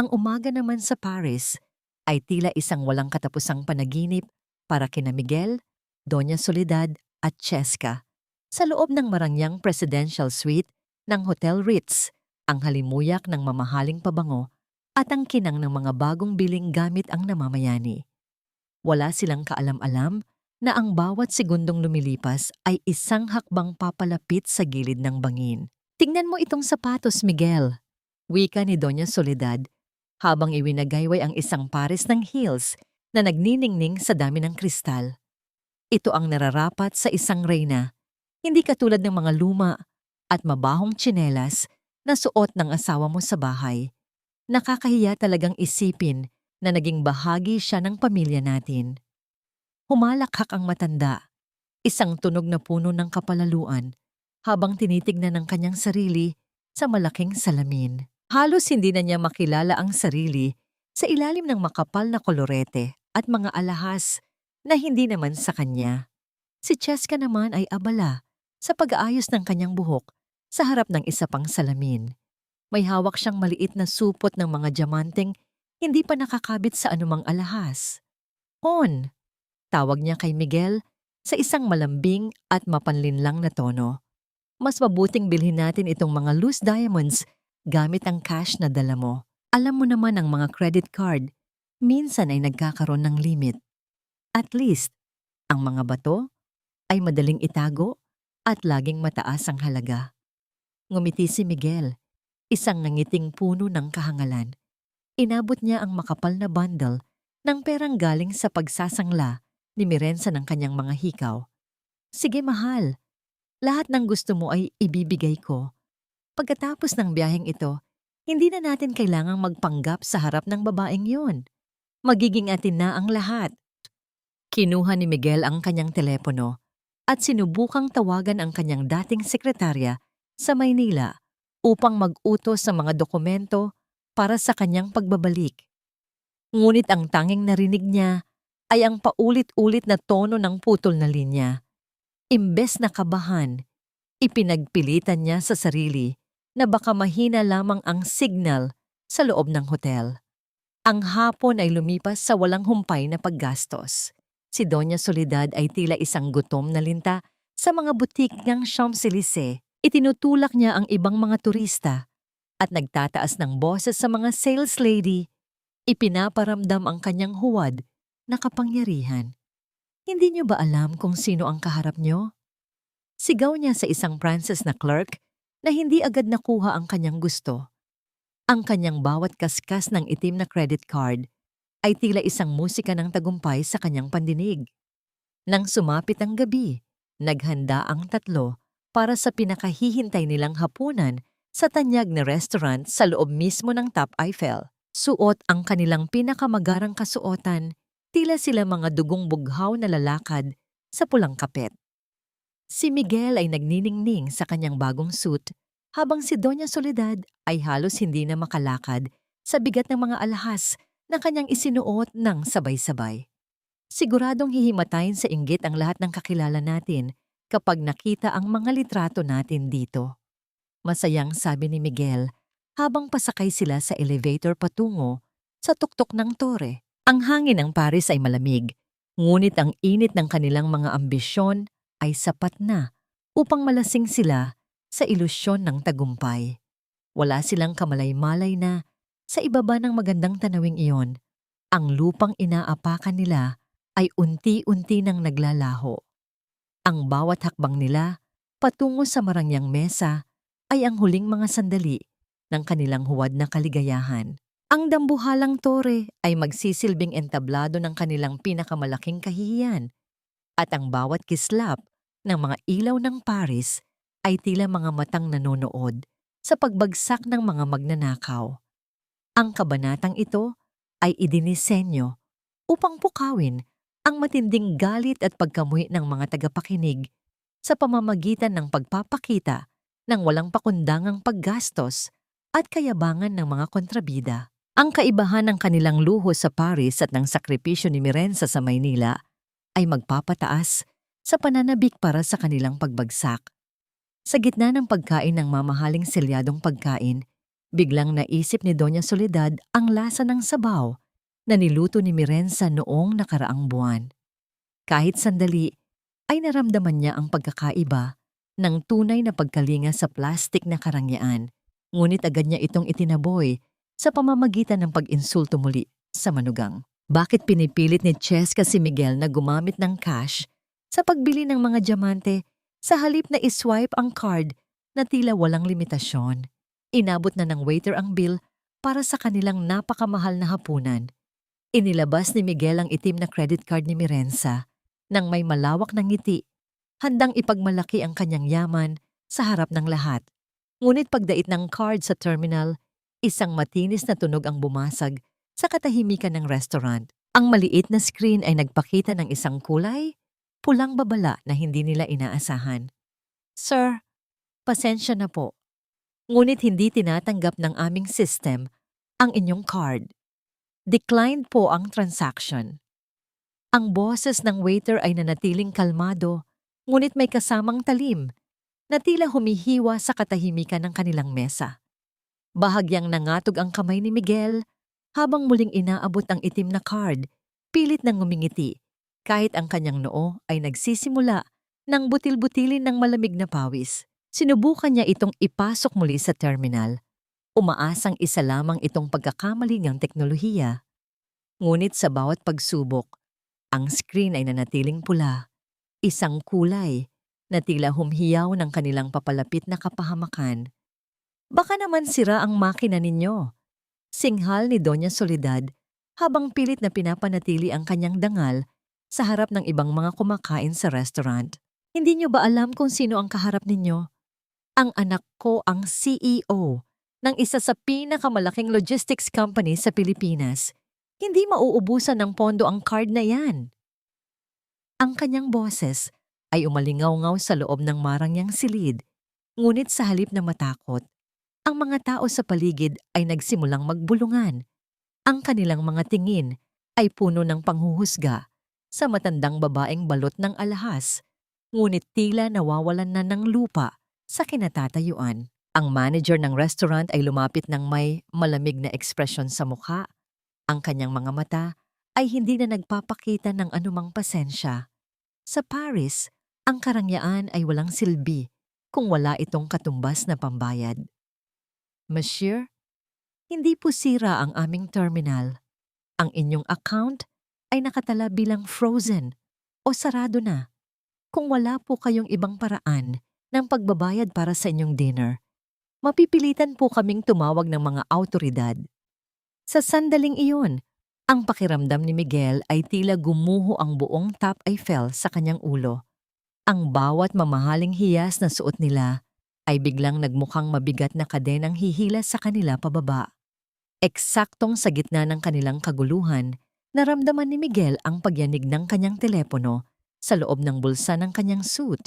ang umaga naman sa Paris ay tila isang walang katapusang panaginip para kina Miguel, Doña Soledad at Cheska. Sa loob ng marangyang presidential suite ng Hotel Ritz, ang halimuyak ng mamahaling pabango at ang kinang ng mga bagong biling gamit ang namamayani. Wala silang kaalam-alam na ang bawat segundong lumilipas ay isang hakbang papalapit sa gilid ng bangin. "Tingnan mo itong sapatos, Miguel," wika ni Doña Soledad, habang iwinagayway ang isang pares ng heels na nagniningning sa dami ng kristal. Ito ang nararapat sa isang reyna, hindi katulad ng mga luma at mabahong tsinelas na suot ng asawa mo sa bahay. Nakakahiya talagang isipin na naging bahagi siya ng pamilya natin. Humalakhak ang matanda, isang tunog na puno ng kapalaluan, habang tinitignan ng kanyang sarili sa malaking salamin. Halos hindi na niya makilala ang sarili sa ilalim ng makapal na kolorete at mga alahas na hindi naman sa kanya. Si Cheska naman ay abala sa pag-aayos ng kanyang buhok sa harap ng isa pang salamin. May hawak siyang maliit na supot ng mga diamanteng hindi pa nakakabit sa anumang alahas. "On!" tawag niya kay Miguel sa isang malambing at mapanlinlang na tono. "Mas mabuting bilhin natin itong mga loose diamonds gamit ang cash na dala mo. Alam mo naman ang mga credit card, minsan ay nagkakaroon ng limit. At least, ang mga bato ay madaling itago at laging mataas ang halaga." Ngumiti si Miguel, isang nangiting puno ng kahangalan. Inabot niya ang makapal na bundle ng perang galing sa pagsasangla ni Mirenza ng kanyang mga hikaw. "Sige mahal, lahat ng gusto mo ay ibibigay ko. Pagkatapos ng biyaheng ito, hindi na natin kailangang magpanggap sa harap ng babaeng yon. Magiging atin na ang lahat." Kinuha ni Miguel ang kanyang telepono at sinubukang tawagan ang kanyang dating sekretarya sa Maynila upang mag-utos sa mga dokumento para sa kanyang pagbabalik. Ngunit ang tanging narinig niya ay ang paulit-ulit na tono ng putol na linya. Imbes na kabahan, ipinagpilitan niya sa sarili na baka mahina lamang ang signal sa loob ng hotel. Ang hapon ay lumipas sa walang humpay na paggastos. Si Doña Soledad ay tila isang gutom na linta sa mga butik ng Champs-Élysées. Itinutulak niya ang ibang mga turista at nagtataas ng boses sa mga sales lady. Ipinaparamdam ang kanyang huwad na kapangyarihan. "Hindi niyo ba alam kung sino ang kaharap niyo?" Sigaw niya sa isang Frances na clerk na hindi agad nakuha ang kanyang gusto. Ang kanyang bawat kaskas ng itim na credit card ay tila isang musika ng tagumpay sa kanyang pandinig. Nang sumapit ang gabi, naghanda ang tatlo para sa pinakahihintay nilang hapunan sa tanyag na restaurant sa loob mismo ng Top Eiffel. Suot ang kanilang pinakamagarang kasuotan, tila sila mga dugong bughaw na lalakad sa pulang kapet. Si Miguel ay nagniningning sa kanyang bagong suit habang si Doña Soledad ay halos hindi na makalakad sa bigat ng mga alahas na kanyang isinuot ng sabay-sabay. Siguradong hihimatayin sa inggit ang lahat ng kakilala natin kapag nakita ang mga litrato natin dito. Masayang sabi ni Miguel habang pasakay sila sa elevator patungo sa tuktok ng tore. Ang hangin ng Paris ay malamig, ngunit ang init ng kanilang mga ambisyon ay sapat na upang malasing sila sa ilusyon ng tagumpay. Wala silang kamalay-malay na sa ibaba ng magandang tanawing iyon, ang lupang inaapakan nila ay unti-unti nang naglalaho. Ang bawat hakbang nila patungo sa marangyang mesa ay ang huling mga sandali ng kanilang huwad na kaligayahan. Ang dambuhalang tore ay magsisilbing entablado ng kanilang pinakamalaking kahihiyan at ang bawat kislap ng mga ilaw ng Paris ay tila mga matang nanonood sa pagbagsak ng mga magnanakaw. Ang kabanatang ito ay idinisenyo upang pukawin ang matinding galit at pagkamuhi ng mga tagapakinig sa pamamagitan ng pagpapakita ng walang pakundangang paggastos at kayabangan ng mga kontrabida. Ang kaibahan ng kanilang luho sa Paris at ng sakripisyo ni Mirenza sa Maynila ay magpapataas sa pananabik para sa kanilang pagbagsak. Sa gitna ng pagkain ng mamahaling selyadong pagkain, biglang naisip ni Doña Soledad ang lasa ng sabaw na niluto ni Mirenza noong nakaraang buwan. Kahit sandali, ay naramdaman niya ang pagkakaiba ng tunay na pagkalinga sa plastik na karangyaan, ngunit agad niya itong itinaboy sa pamamagitan ng pag-insulto muli sa manugang. Bakit pinipilit ni Cheska si Miguel na gumamit ng cash sa pagbili ng mga diamante sa halip na iswipe ang card na tila walang limitasyon? Inabot na ng waiter ang bill para sa kanilang napakamahal na hapunan. Inilabas ni Miguel ang itim na credit card ni Mirenza nang may malawak na ngiti, handang ipagmalaki ang kanyang yaman sa harap ng lahat. Ngunit pagdait ng card sa terminal, isang matinis na tunog ang bumasag sa katahimikan ng restaurant. Ang maliit na screen ay nagpakita ng isang kulay, pulang babala na hindi nila inaasahan. "Sir, Pasensya na po, ngunit hindi tinatanggap ng aming system ang inyong card. Declined po ang transaction. Ang boses ng waiter ay nanatiling kalmado, ngunit may kasamang talim na tila humihiwa sa katahimikan ng kanilang mesa. Bahagyang nangatog ang kamay ni Miguel habang muling inaabot ang itim na card, pilit nang ngumingiti kahit ang kanyang noo ay nagsisimula ng butil-butilin ng malamig na pawis. Sinubukan niya itong ipasok muli sa terminal. Umaasang isa lamang itong pagkakamali ng teknolohiya. Ngunit sa bawat pagsubok, ang screen ay nanatiling pula, isang kulay na tila humhiyaw ng kanilang papalapit na kapahamakan. Baka naman sira ang makina ninyo, singhal ni Doña Soledad habang pilit na pinapanatili ang kanyang dangal sa harap ng ibang mga kumakain sa restaurant. Hindi niyo ba alam kung sino ang kaharap ninyo? Ang anak ko ang CEO ng isa sa pinakamalaking logistics company sa Pilipinas. Hindi mauubusan ng pondo ang card na yan. Ang kanyang boses ay umalingaw-ngaw sa loob ng marangyang silid, ngunit sa halip na matakot, ang mga tao sa paligid ay nagsimulang magbulungan. Ang kanilang mga tingin ay puno ng panghuhusga sa matandang babaeng balot ng alahas, ngunit tila nawawalan na ng lupa sa kinatatayuan. Ang manager ng restaurant ay lumapit ng may malamig na ekspresyon sa mukha. Ang kanyang mga mata ay hindi na nagpapakita ng anumang pasensya. Sa Paris, ang karangyaan ay walang silbi kung wala itong katumbas na pambayad. Monsieur, hindi po sira ang aming terminal. Ang inyong account ay nakatala bilang frozen o sarado na. Kung wala po kayong ibang paraan ng pagbabayad para sa inyong dinner, mapipilitan po kaming tumawag ng mga awtoridad. Sa sandaling iyon, ang pakiramdam ni Miguel ay tila gumuho ang buong Top Eiffel sa kanyang ulo. Ang bawat mamahaling hiyas na suot nila ay biglang nagmukhang mabigat na kadenang hihila sa kanila pababa. Eksaktong sa gitna ng kanilang kaguluhan, naramdaman ni Miguel ang pagyanig ng kanyang telepono sa loob ng bulsa ng kanyang suit.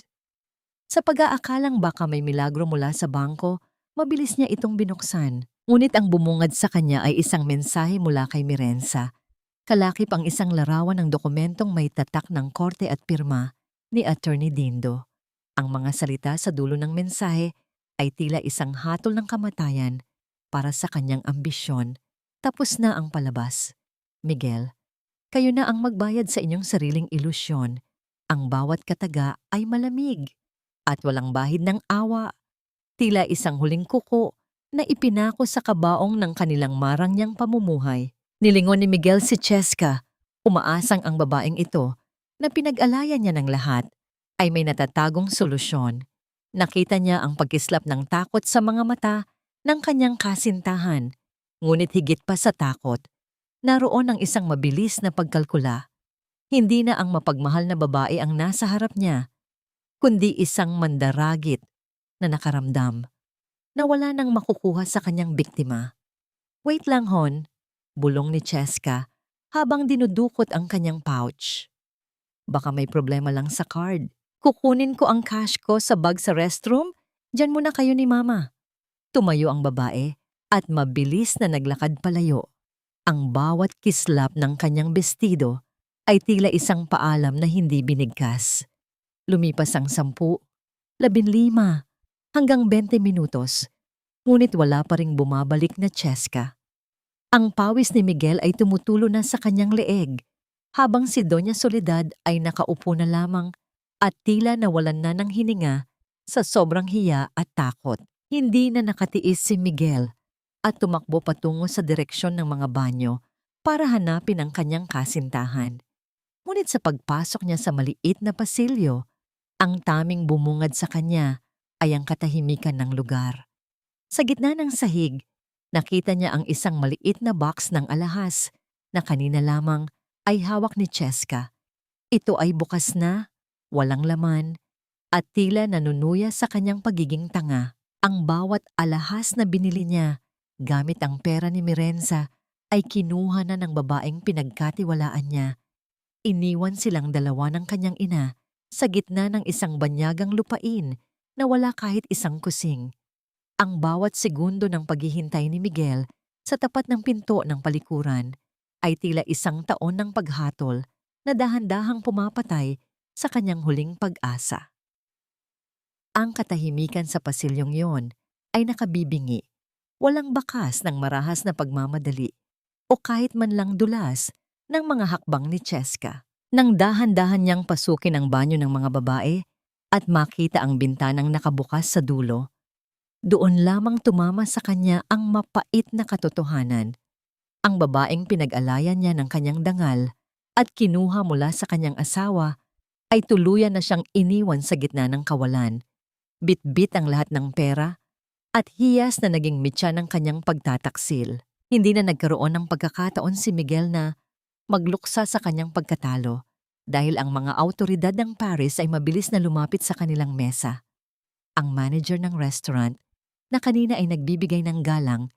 Sa pag-aakalang baka may milagro mula sa bangko, mabilis niya itong binuksan. Ngunit ang bumungad sa kanya ay isang mensahe mula kay Mirenza. Kalakip ang isang larawan ng dokumentong may tatak ng korte at pirma ni Attorney Dindo. Ang mga salita sa dulo ng mensahe ay tila isang hatol ng kamatayan para sa kanyang ambisyon. Tapos na ang palabas. Miguel, kayo na ang magbayad sa inyong sariling ilusyon. Ang bawat kataga ay malamig at walang bahid ng awa. Tila isang huling kuko na ipinako sa kabaong ng kanilang marangyang pamumuhay. Nilingon ni Miguel si Cheska, umaasang ang babaeng ito na pinag-alayan niya ng lahat ay may natatagong solusyon. Nakita niya ang pagkislap ng takot sa mga mata ng kanyang kasintahan, ngunit higit pa sa takot, naroon ang isang mabilis na pagkalkula. Hindi na ang mapagmahal na babae ang nasa harap niya, kundi isang mandaragit na nakaramdam na wala nang makukuha sa kanyang biktima. Wait lang hon, bulong ni Cheska habang dinudukot ang kanyang pouch. Baka may problema lang sa card. Kukunin ko ang cash ko sa bag sa restroom. Diyan muna kayo ni Mama. Tumayo ang babae at mabilis na naglakad palayo. Ang bawat kislap ng kanyang bestido ay tila isang paalam na hindi binigkas. Lumipas ang 10, 15, hanggang 20 minutos, ngunit wala pa ring bumabalik na Cheska. Ang pawis ni Miguel ay tumutulo na sa kanyang leeg, habang si Doña Soledad ay nakaupo na lamang at tila nawalan na ng hininga sa sobrang hiya at takot. Hindi na nakatiis si Miguel at tumakbo patungo sa direksyon ng mga banyo para hanapin ang kanyang kasintahan. Ngunit sa pagpasok niya sa maliit na pasilyo, ang taming bumungad sa kanya ay ang katahimikan ng lugar. Sa gitna ng sahig, nakita niya ang isang maliit na box ng alahas na kanina lamang ay hawak ni Cheska. Ito ay bukas na, walang laman, at tila nanunuya sa kanyang pagiging tanga. Ang bawat alahas na binili niya gamit ang pera ni Mirenza ay kinuha na ng babaeng pinagkatiwalaan niya. Iniwan silang dalawa ng kanyang ina sa gitna ng isang banyagang lupain na wala kahit isang kusing. Ang bawat segundo ng paghihintay ni Miguel sa tapat ng pinto ng palikuran ay tila isang taon ng paghatol na dahan-dahang pumapatay sa kanyang huling pag-asa. Ang katahimikan sa pasilyong yon ay nakabibingi, walang bakas ng marahas na pagmamadali o kahit man lang dulas ng mga hakbang ni Cheska. Nang dahan-dahan niyang pasukin ang banyo ng mga babae at makita ang bintanang nakabukas sa dulo, doon lamang tumama sa kanya ang mapait na katotohanan. Ang babaeng pinag-alayan niya ng kanyang dangal at kinuha mula sa kanyang asawa ay tuluyan na siyang iniwan sa gitna ng kawalan. Bit-bit ang lahat ng pera at hiyas na naging mitya ng kanyang pagtataksil. Hindi na nagkaroon ng pagkakataon si Miguel na magluksa sa kanyang pagkatalo dahil ang mga awtoridad ng Paris ay mabilis na lumapit sa kanilang mesa. Ang manager ng restaurant na kanina ay nagbibigay ng galang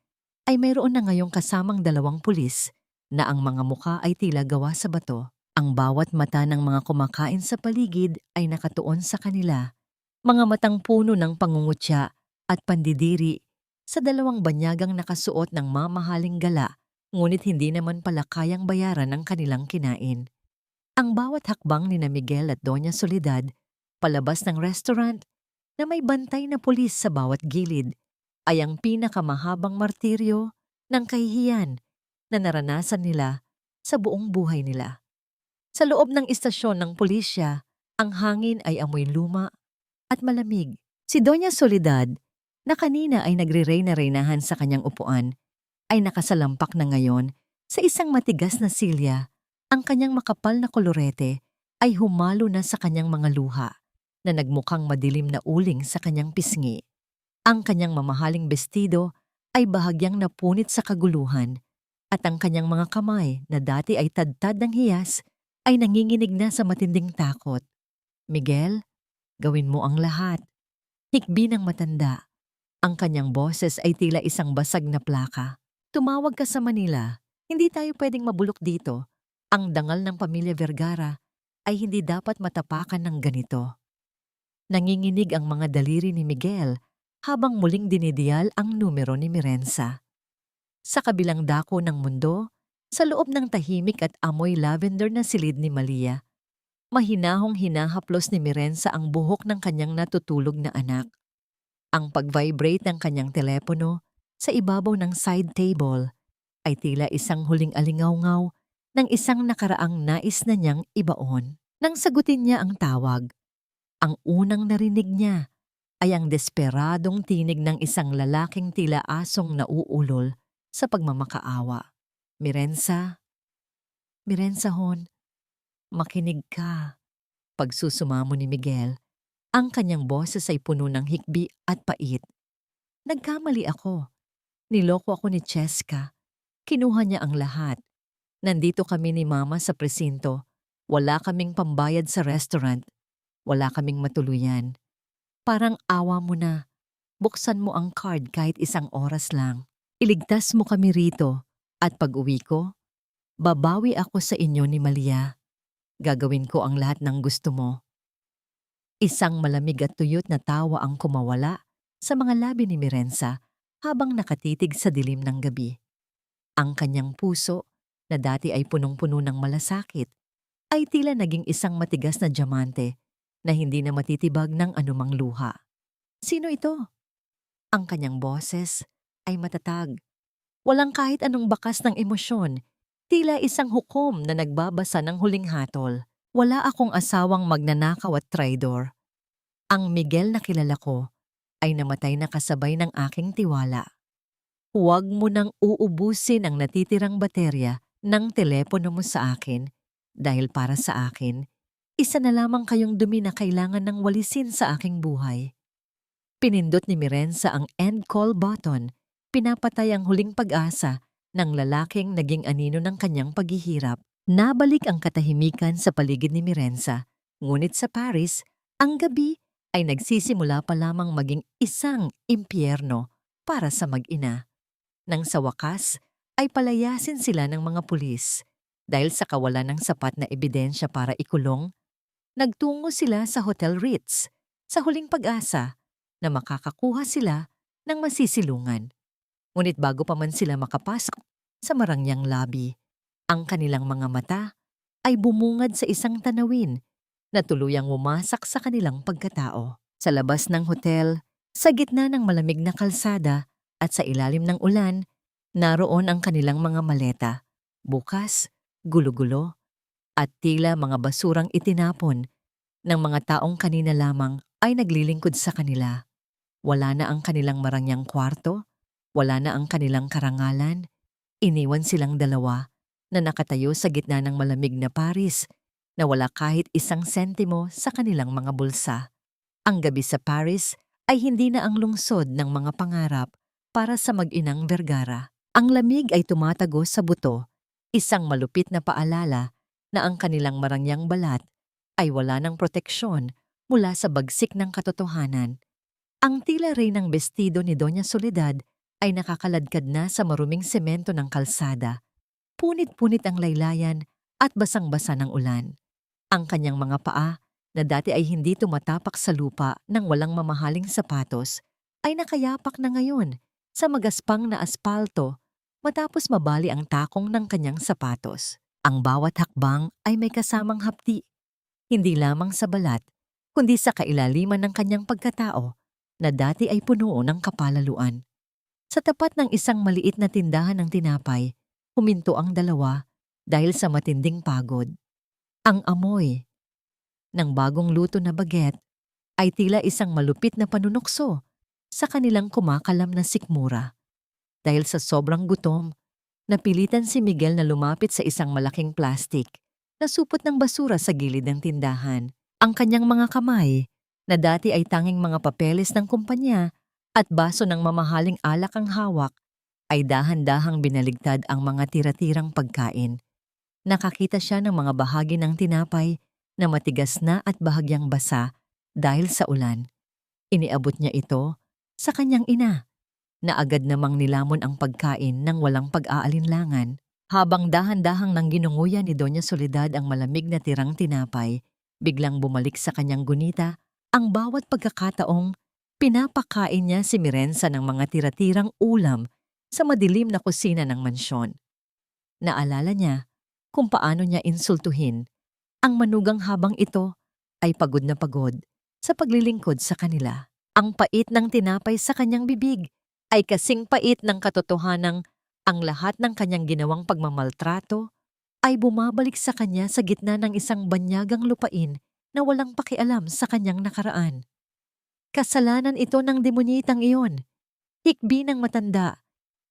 ay mayroon na ngayong kasamang 2 pulis na ang mga mukha ay tila gawa sa bato. Ang bawat mata ng mga kumakain sa paligid ay nakatuon sa kanila, mga matang puno ng pangungutya at pandidiri sa 2 banyagang nakasuot ng mamahaling gala, ngunit hindi naman pala kayang bayaran ang kanilang kinain. Ang bawat hakbang ni na Miguel at Doña Soledad palabas ng restaurant na may bantay na pulis sa bawat gilid ay ang pinakamahabang martiryo ng kahihiyan na naranasan nila sa buong buhay nila. Sa loob ng istasyon ng pulisya, ang hangin ay amoy luma at malamig. Si Doña Soledad, na kanina ay nagre-reyna-reynahan sa kanyang upuan, ay nakasalampak na ngayon sa isang matigas na silya. Ang kanyang makapal na kolorete ay humalo na sa kanyang mga luha na nagmukhang madilim na uling sa kanyang pisngi. Ang kanyang mamahaling bestido ay bahagyang napunit sa kaguluhan at ang kanyang mga kamay na dati ay tadtad ng hiyas ay nanginginig na sa matinding takot. Miguel, gawin mo ang lahat. Hikbi ng matanda. Ang kanyang boses ay tila isang basag na plaka. Tumawag ka sa Manila. Hindi tayo pwedeng mabulok dito. Ang dangal ng pamilya Vergara ay hindi dapat matapakan ng ganito. Nanginginig ang mga daliri ni Miguel habang muling dinidiyal ang numero ni Mirenza. Sa kabilang dako ng mundo, sa loob ng tahimik at amoy lavender na silid ni Malia, mahinahong hinahaplos ni Mirenza ang buhok ng kanyang natutulog na anak. Ang pag-vibrate ng kanyang telepono sa ibabaw ng side table ay tila isang huling alingaw-ngaw ng isang nakaraang nais na niyang ibaon. Nang sagutin niya ang tawag, ang unang narinig niya ay ang desperadong tinig ng isang lalaking tila asong nauulol sa pagmamakaawa. Mirenza, Mirenza hon, makinig ka. Pagsusumamo ni Miguel, ang kanyang boses ay puno ng hikbi at pait. Nagkamali ako. Niloko ako ni Cheska. Kinuha niya ang lahat. Nandito kami ni Mama sa presinto. Wala kaming pambayad sa restaurant. Wala kaming matuluyan. Parang awa mo na. Buksan mo ang card kahit 1 oras lang. Iligtas mo kami rito. At pag-uwi ko, babawi ako sa inyo ni Malia. Gagawin ko ang lahat ng gusto mo. Isang malamig at tuyot na tawa ang kumawala sa mga labi ni Mirenza habang nakatitig sa dilim ng gabi. Ang kanyang puso, na dati ay punong-puno ng malasakit, ay tila naging isang matigas na diamante na hindi na matitibag ng anumang luha. Sino ito? Ang kanyang boses ay matatag. Walang kahit anong bakas ng emosyon, tila isang hukom na nagbabasa ng huling hatol. Wala akong asawang magnanakaw at traidor. Ang Miguel na kilala ko ay namatay na kasabay ng aking tiwala. Huwag mo nang uubusin ang natitirang baterya ng telepono mo sa akin dahil para sa akin, isa na lamang kayong dumi na kailangan ng walisin sa aking buhay. Pinindot ni Mirenza ang end call button, pinapatay ang huling pag-asa ng lalaking naging anino ng kanyang paghihirap. Nabalik ang katahimikan sa paligid ni Mirenza, ngunit sa Paris, ang gabi ay nagsisimula pa lamang maging isang impyerno para sa mag-ina. Nang sa wakas ay palayasin sila ng mga pulis dahil sa kawalan ng sapat na ebidensya para ikulong, nagtungo sila sa Hotel Ritz sa huling pag-asa na makakakuha sila ng masisilungan. Ngunit bago pa man sila makapasok sa marangyang labi, ang kanilang mga mata ay bumungad sa isang tanawin na tuluyang wumasak sa kanilang pagkatao. Sa labas ng hotel, sa gitna ng malamig na kalsada at sa ilalim ng ulan, naroon ang kanilang mga maleta, bukas, gulo-gulo, at tila mga basurang itinapon ng mga taong kanina lamang ay naglilingkod sa kanila. Wala na ang kanilang marangyang kwarto, wala na ang kanilang karangalan, iniwan silang dalawa na nakatayo sa gitna ng malamig na Paris na wala kahit isang sentimo sa kanilang mga bulsa. Ang gabi sa Paris ay hindi na ang lungsod ng mga pangarap para sa mag-inang Vergara. Ang lamig ay tumatagos sa buto, isang malupit na paalala na ang kanilang marangyang balat ay wala ng proteksyon mula sa bagsik ng katotohanan. Ang tila reynang bestido ni Doña Soledad ay nakakaladkad na sa maruming semento ng kalsada. Punit-punit ang laylayan at basang-basa ng ulan. Ang kanyang mga paa, na dati ay hindi tumatapak sa lupa ng walang mamahaling sapatos, ay nakayapak na ngayon sa magaspang na aspalto matapos mabali ang takong ng kanyang sapatos. Ang bawat hakbang ay may kasamang hapdi, hindi lamang sa balat, kundi sa kailaliman ng kanyang pagkatao na dati ay puno ng kapalaluan. Sa tapat ng isang maliit na tindahan ng tinapay, huminto ang dalawa dahil sa matinding pagod. Ang amoy ng bagong luto na baget ay tila isang malupit na panunokso sa kanilang kumakalam na sikmura. Dahil sa sobrang gutom, napilitan si Miguel na lumapit sa isang malaking plastik na supot ng basura sa gilid ng tindahan. Ang kanyang mga kamay, na dati ay tanging mga papeles ng kumpanya at baso ng mamahaling alak ang hawak, ay dahan-dahang binaligtad ang mga tira-tirang pagkain. Nakakita siya ng mga bahagi ng tinapay na matigas na at bahagyang basa dahil sa ulan. Iniabot niya ito sa kanyang ina, na agad namang nilamon ang pagkain ng walang pag-aalinlangan. Habang dahan-dahang nang ginunguya ni Doña Soledad ang malamig na tirang tinapay, biglang bumalik sa kanyang gunita ang bawat pagkakataong pinapakain niya si Mirenza ng mga tira-tirang ulam sa madilim na kusina ng mansyon. Naalala niya kung paano niya insultuhin ang manugang habang ito ay pagod na pagod sa paglilingkod sa kanila. Ang pait ng tinapay sa kanyang bibig ay kasing pait ng katotohanang ang lahat ng kanyang ginawang pagmamaltrato ay bumabalik sa kanya sa gitna ng isang banyagang lupain na walang pakialam sa kanyang nakaraan. Kasalanan ito ng demonyitang iyon. Hikbi ng matanda,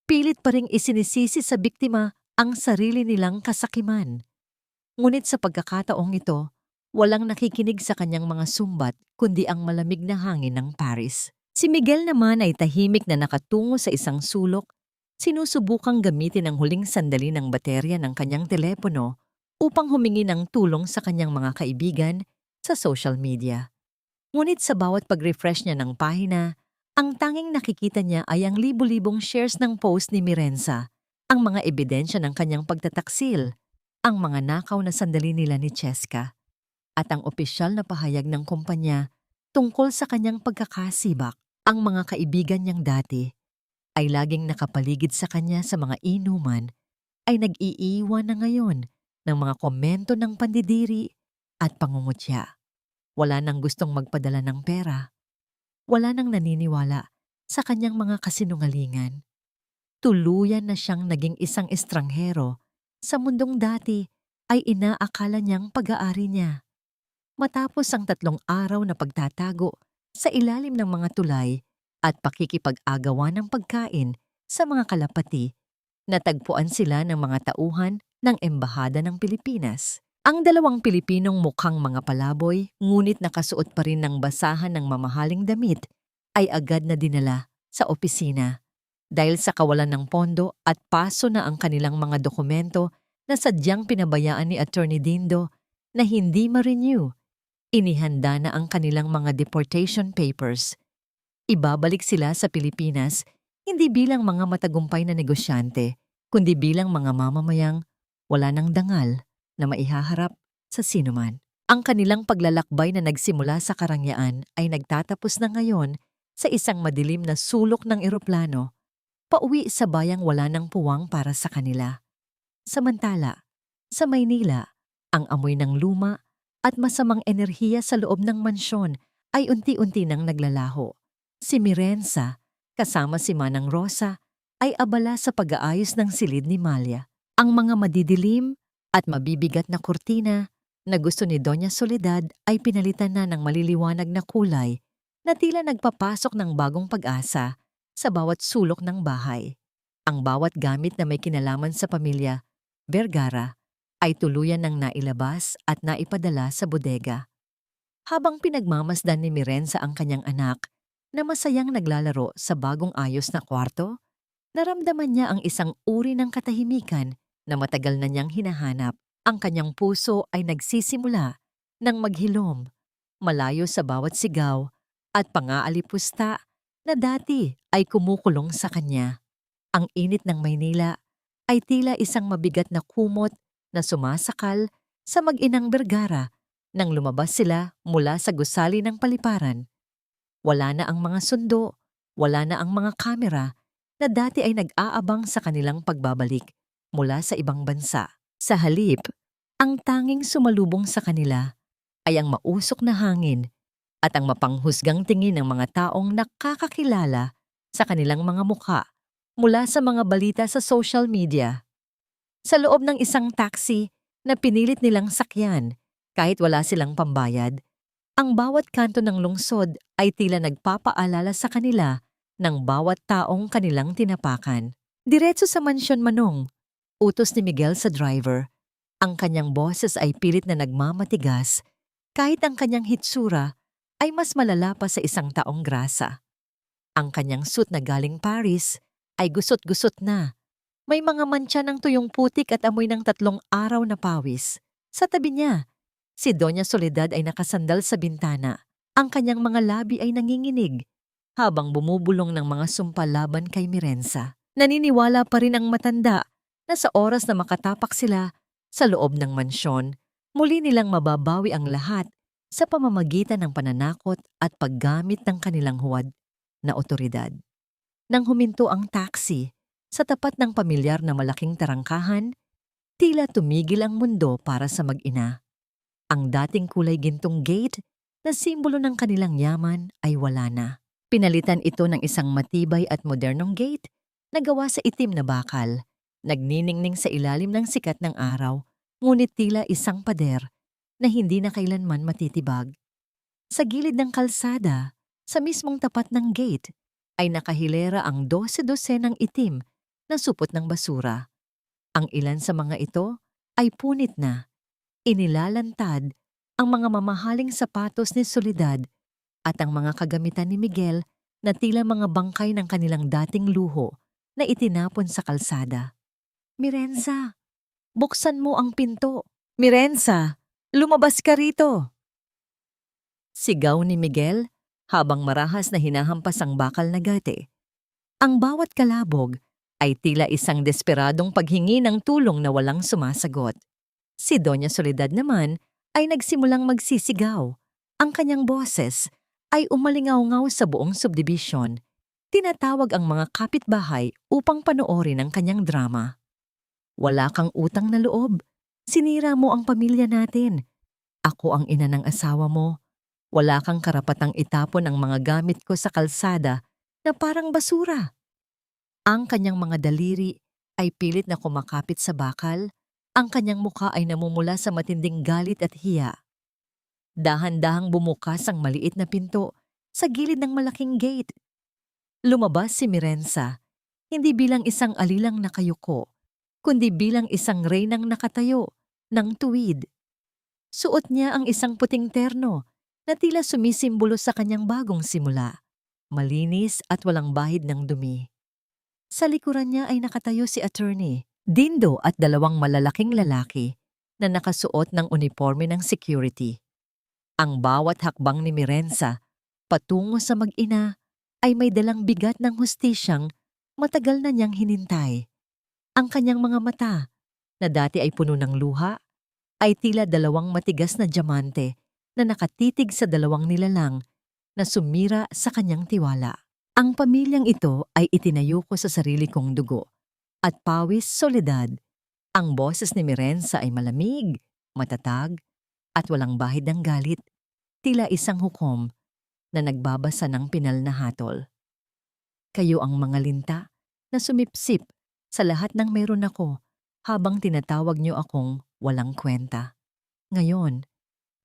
pilit pa ring isinisisi sa biktima ang sarili nilang kasakiman. Ngunit sa pagkakataong ito, walang nakikinig sa kanyang mga sumbat kundi ang malamig na hangin ng Paris. Si Miguel naman ay tahimik na nakatungo sa isang sulok, sinusubukang gamitin ang huling sandali ng baterya ng kanyang telepono upang humingi ng tulong sa kanyang mga kaibigan sa social media. Ngunit sa bawat pag-refresh niya ng pahina, ang tanging nakikita niya ay ang libu-libong shares ng post ni Mirenza, ang mga ebidensya ng kanyang pagtataksil, ang mga nakaw na sandali nila ni Cheska, at ang opisyal na pahayag ng kumpanya tungkol sa kanyang pagkakasibak. Ang mga kaibigan niyang dati ay laging nakapaligid sa kanya sa mga inuman ay nag-iiwan na ngayon ng mga komento ng pandidiri at pangungutya. Wala nang gustong magpadala ng pera. Wala nang naniniwala sa kanyang mga kasinungalingan. Tuluyan na siyang naging isang estranghero sa mundong dati ay inaakala niyang pag-aari niya. Matapos ang 3 araw na pagtatago sa ilalim ng mga tulay at pakikipag-agawa ng pagkain sa mga kalapati, natagpuan sila ng mga tauhan ng Embahada ng Pilipinas. Ang 2 Pilipinong mukhang mga palaboy ngunit nakasuot pa rin ng basahan ng mamahaling damit ay agad na dinala sa opisina. Dahil sa kawalan ng pondo at paso na ang kanilang mga dokumento na sadyang pinabayaan ni Attorney Dindo na hindi ma-renew, inihanda na ang kanilang mga deportation papers. Ibabalik sila sa Pilipinas hindi bilang mga matagumpay na negosyante, kundi bilang mga mamamayang wala ng dangal na maihaharap sa sinuman. Ang kanilang paglalakbay na nagsimula sa karangyaan ay nagtatapos na ngayon sa isang madilim na sulok ng eroplano, pauwi sa bayang wala ng puwang para sa kanila. Samantala, sa Maynila, ang amoy ng luma at masamang enerhiya sa loob ng mansyon ay unti-unti nang naglalaho. Si Mirenza, kasama si Manang Rosa, ay abala sa pag-aayos ng silid ni Malia. Ang mga madidilim at mabibigat na kurtina na gusto ni Doña Soledad ay pinalitan na ng maliliwanag na kulay na tila nagpapasok ng bagong pag-asa sa bawat sulok ng bahay. Ang bawat gamit na may kinalaman sa pamilya Vergara ay tuluyan ng nailabas at naipadala sa bodega. Habang pinagmamasdan ni Mirenza ang kanyang anak na masayang naglalaro sa bagong ayos na kwarto, naramdaman niya ang isang uri ng katahimikan na matagal na niyang hinahanap. Ang kanyang puso ay nagsisimula ng maghilom, malayo sa bawat sigaw at pangaalipusta na dati ay kumukulong sa kanya. Ang init ng Maynila ay tila isang mabigat na kumot na sumasakal sa mag-inang Vergara nang lumabas sila mula sa gusali ng paliparan. Wala na ang mga sundo, wala na ang mga kamera na dati ay nag-aabang sa kanilang pagbabalik mula sa ibang bansa. Sa halip, ang tanging sumalubong sa kanila ay ang mausok na hangin at ang mapanghusgang tingin ng mga taong nakakakilala sa kanilang mga mukha mula sa mga balita sa social media. Sa loob ng isang taxi na pinilit nilang sakyan kahit wala silang pambayad, ang bawat kanto ng lungsod ay tila nagpapaalala sa kanila ng bawat taong kanilang tinapakan. Diretso sa mansyon Manong, utos ni Miguel sa driver. Ang kanyang boses ay pilit na nagmamatigas kahit ang kanyang hitsura ay mas malala pa sa isang taong grasa. Ang kanyang suit na galing Paris ay gusot-gusot na. May mga mantsa ng tuyong putik at amoy ng 3 araw na pawis. Sa tabi niya, si Doña Soledad ay nakasandal sa bintana. Ang kanyang mga labi ay nanginginig habang bumubulong ng mga sumpa laban kay Mirenza. Naniniwala pa rin ang matanda na sa oras na makatapak sila sa loob ng mansyon, muli nilang mababawi ang lahat sa pamamagitan ng pananakot at paggamit ng kanilang huwad na otoridad. Nang huminto ang taxi sa tapat ng pamilyar na malaking tarangkahan, tila tumigil ang mundo para sa mag-ina. Ang dating kulay gintong gate na simbolo ng kanilang yaman ay wala na. Pinalitan ito ng isang matibay at modernong gate na gawa sa itim na bakal, nagniningning sa ilalim ng sikat ng araw, ngunit tila isang pader na hindi na kailanman matitibag. Sa gilid ng kalsada, sa mismong tapat ng gate, ay nakahilera ang 12-dosenang itim na supot ng basura. Ang ilan sa mga ito ay punit na. Inilalantad ang mga mamahaling sapatos ni Soledad at ang mga kagamitan ni Miguel na tila mga bangkay ng kanilang dating luho na itinapon sa kalsada. Mirenza, buksan mo ang pinto. Mirenza, lumabas ka rito. Sigaw ni Miguel habang marahas na hinahampas ang bakal na gate. Ang bawat kalabog ay tila isang desperadong paghingi ng tulong na walang sumasagot. Si Doña Soledad naman ay nagsimulang magsisigaw. Ang kanyang boses ay umalingaw-ngaw sa buong subdivision. Tinatawag ang mga kapitbahay upang panoorin ang kanyang drama. Wala kang utang na loob. Sinira mo ang pamilya natin. Ako ang ina ng asawa mo. Wala kang karapatang itapon ang mga gamit ko sa kalsada na parang basura. Ang kanyang mga daliri ay pilit na kumakapit sa bakal. Ang kanyang mukha ay namumula sa matinding galit at hiya. Dahan-dahang bumukas ang maliit na pinto sa gilid ng malaking gate. Lumabas si Mirenza, hindi bilang isang alilang nakayuko, kundi bilang isang reynang nakatayo ng tuwid. Suot niya ang isang puting terno na tila sumisimbolo sa kanyang bagong simula, malinis at walang bahid ng dumi. Sa likuran niya ay nakatayo si attorney, Dindo at 2 malalaking lalaki na nakasuot ng uniforme ng security. Ang bawat hakbang ni Mirenza patungo sa mag-ina ay may dalang bigat ng hustisyang matagal na niyang hinintay. Ang kanyang mga mata, na dati ay puno ng luha, ay tila 2 matigas na diamante na nakatitig sa 2 nilalang na sumira sa kanyang tiwala. Ang pamilyang ito ay itinayo ko sa sarili kong dugo. At pawis, soledad. Ang boses ni Mirenza ay malamig, matatag, at walang bahid ng galit. Tila isang hukom na nagbabasa ng pinal na hatol. Kayo ang mga linta na sumipsip sa lahat ng meron ako habang tinatawag niyo akong walang kwenta. Ngayon,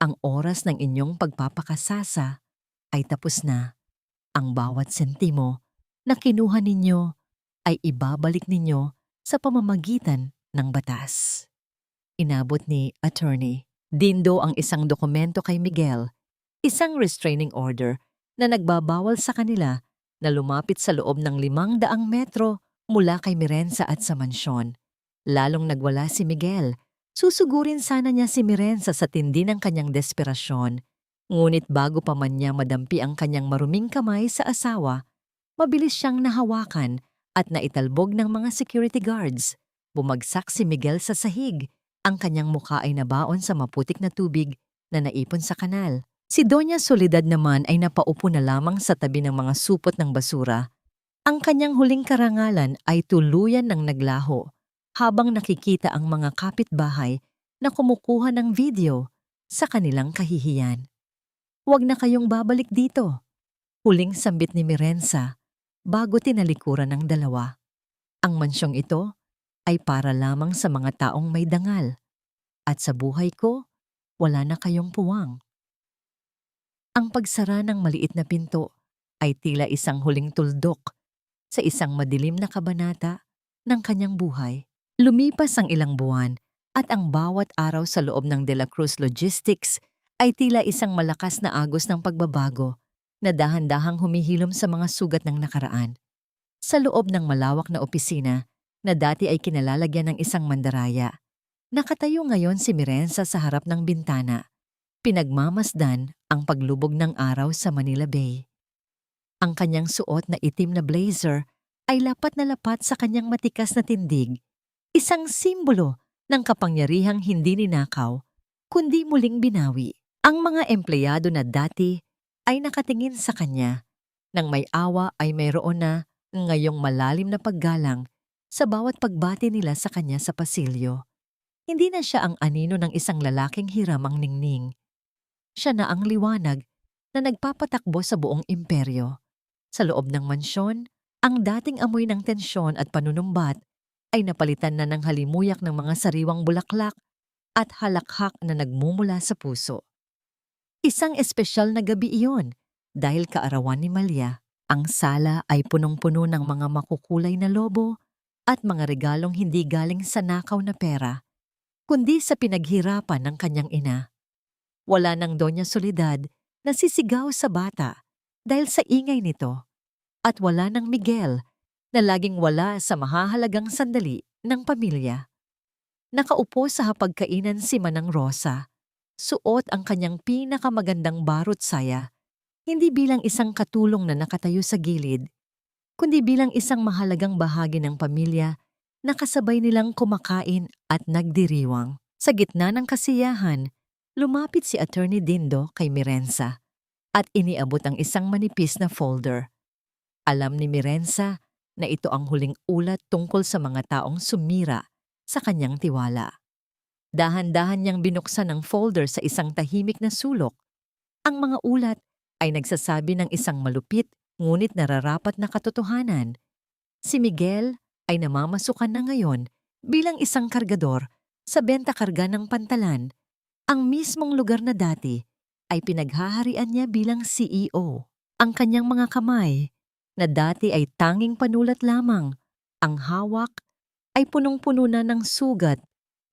ang oras ng inyong pagpapakasasa ay tapos na. Ang bawat sentimo na kinuha ninyo ay ibabalik ninyo sa pamamagitan ng batas. Inabot ni Attorney Dindo ang isang dokumento kay Miguel, isang restraining order na nagbabawal sa kanila na lumapit sa loob ng 500 metro mula kay Mirenza at sa mansyon. Lalong nagwala si Miguel. Susugurin sana niya si Mirenza sa tindi ng kanyang desperasyon. Ngunit bago pa man niya madampi ang kanyang maruming kamay sa asawa, mabilis siyang nahawakan at naitalbog ng mga security guards. Bumagsak si Miguel sa sahig. Ang kanyang mukha ay nabaon sa maputik na tubig na naipon sa kanal. Si Doña Soledad naman ay napaupo na lamang sa tabi ng mga supot ng basura. Ang kanyang huling karangalan ay tuluyan ng naglaho habang nakikita ang mga kapitbahay na kumukuha ng video sa kanilang kahihiyan. Huwag na kayong babalik dito. Huling sambit ni Mirenza bago tinalikuran ng dalawa. Ang mansyong ito ay para lamang sa mga taong may dangal. At sa buhay ko, wala na kayong puwang. Ang pagsara ng maliit na pinto ay tila isang huling tuldok sa isang madilim na kabanata ng kanyang buhay. Lumipas ang ilang buwan at ang bawat araw sa loob ng De La Cruz Logistics ay tila isang malakas na agos ng pagbabago na dahan-dahang humihilom sa mga sugat ng nakaraan. Sa loob ng malawak na opisina na dati ay kinalalagyan ng isang mandaraya, nakatayo ngayon si Mirenza sa harap ng bintana. Pinagmamasdan ang paglubog ng araw sa Manila Bay. Ang kanyang suot na itim na blazer ay lapat na lapat sa kanyang matikas na tindig, isang simbolo ng kapangyarihang hindi ninakaw, kundi muling binawi. Ang mga empleyado na dati ay nakatingin sa kanya. Nang may awa ay mayroon na ngayong malalim na paggalang sa bawat pagbati nila sa kanya sa pasilyo. Hindi na siya ang anino ng isang lalaking hiram ang ningning. Siya na ang liwanag na nagpapatakbo sa buong imperyo. Sa loob ng mansyon, ang dating amoy ng tensyon at panunumbat ay napalitan na ng halimuyak ng mga sariwang bulaklak at halakhak na nagmumula sa puso. Isang espesyal na gabi iyon dahil kaarawan ni Malia. Ang sala ay punong-puno ng mga makukulay na lobo at mga regalong hindi galing sa nakaw na pera, kundi sa pinaghirapan ng kanyang ina. Wala ng Doña Soledad na sisigaw sa bata dahil sa ingay nito, at wala ng Miguel na laging wala sa mahahalagang sandali ng pamilya. Nakaupo sa hapagkainan si Manang Rosa, suot ang kanyang pinakamagandang barot saya, hindi bilang isang katulong na nakatayo sa gilid, kundi bilang isang mahalagang bahagi ng pamilya na kasabay nilang kumakain at nagdiriwang. Sa gitna ng kasiyahan, lumapit si Attorney Dindo kay Mirenza at iniabot ang isang manipis na folder. Alam ni Mirenza na ito ang huling ulat tungkol sa mga taong sumira sa kanyang tiwala. Dahan-dahan niyang binuksan ang folder sa isang tahimik na sulok. Ang mga ulat ay nagsasabi ng isang malupit ngunit nararapat na katotohanan. Si Miguel ay namamasukan na ngayon bilang isang kargador sa benta-karga ng pantalan. Ang mismong lugar na dati ay pinaghaharian niya bilang CEO. Ang kanyang mga kamay na dati ay tanging panulat lamang, ang hawak ay punong-puno na ng sugat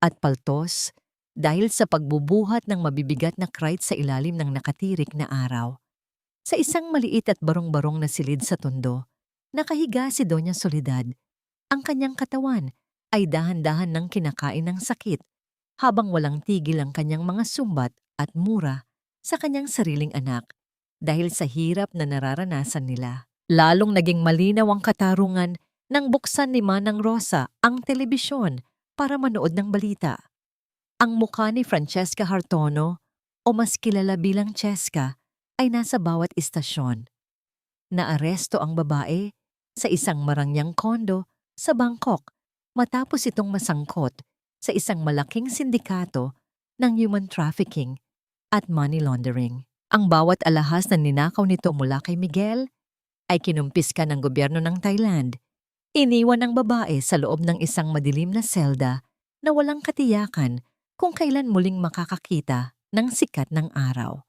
at paltos dahil sa pagbubuhat ng mabibigat na crate sa ilalim ng nakatirik na araw. Sa isang maliit at barong-barong na silid sa tondo, nakahiga si Doña Soledad. Ang kanyang katawan ay dahan-dahan ng kinakain ng sakit habang walang tigil ang kanyang mga sumbat at mura sa kanyang sariling anak dahil sa hirap na nararanasan nila. Lalong naging malinaw ang katarungan nang buksan ni Manang Rosa ang telebisyon para manood ng balita. Ang mukha ni Francesca Hartono, o mas kilala bilang Cheska, ay nasa bawat istasyon. Naaresto ang babae sa isang marangyang kondo sa Bangkok matapos itong masangkot sa isang malaking sindikato ng human trafficking at money laundering. Ang bawat alahas na ninakaw nito mula kay Miguel ay kinumpiska ng gobyerno ng Thailand. Iniwan ng babae sa loob ng isang madilim na selda na walang katiyakan kung kailan muling makakakita ng sikat ng araw.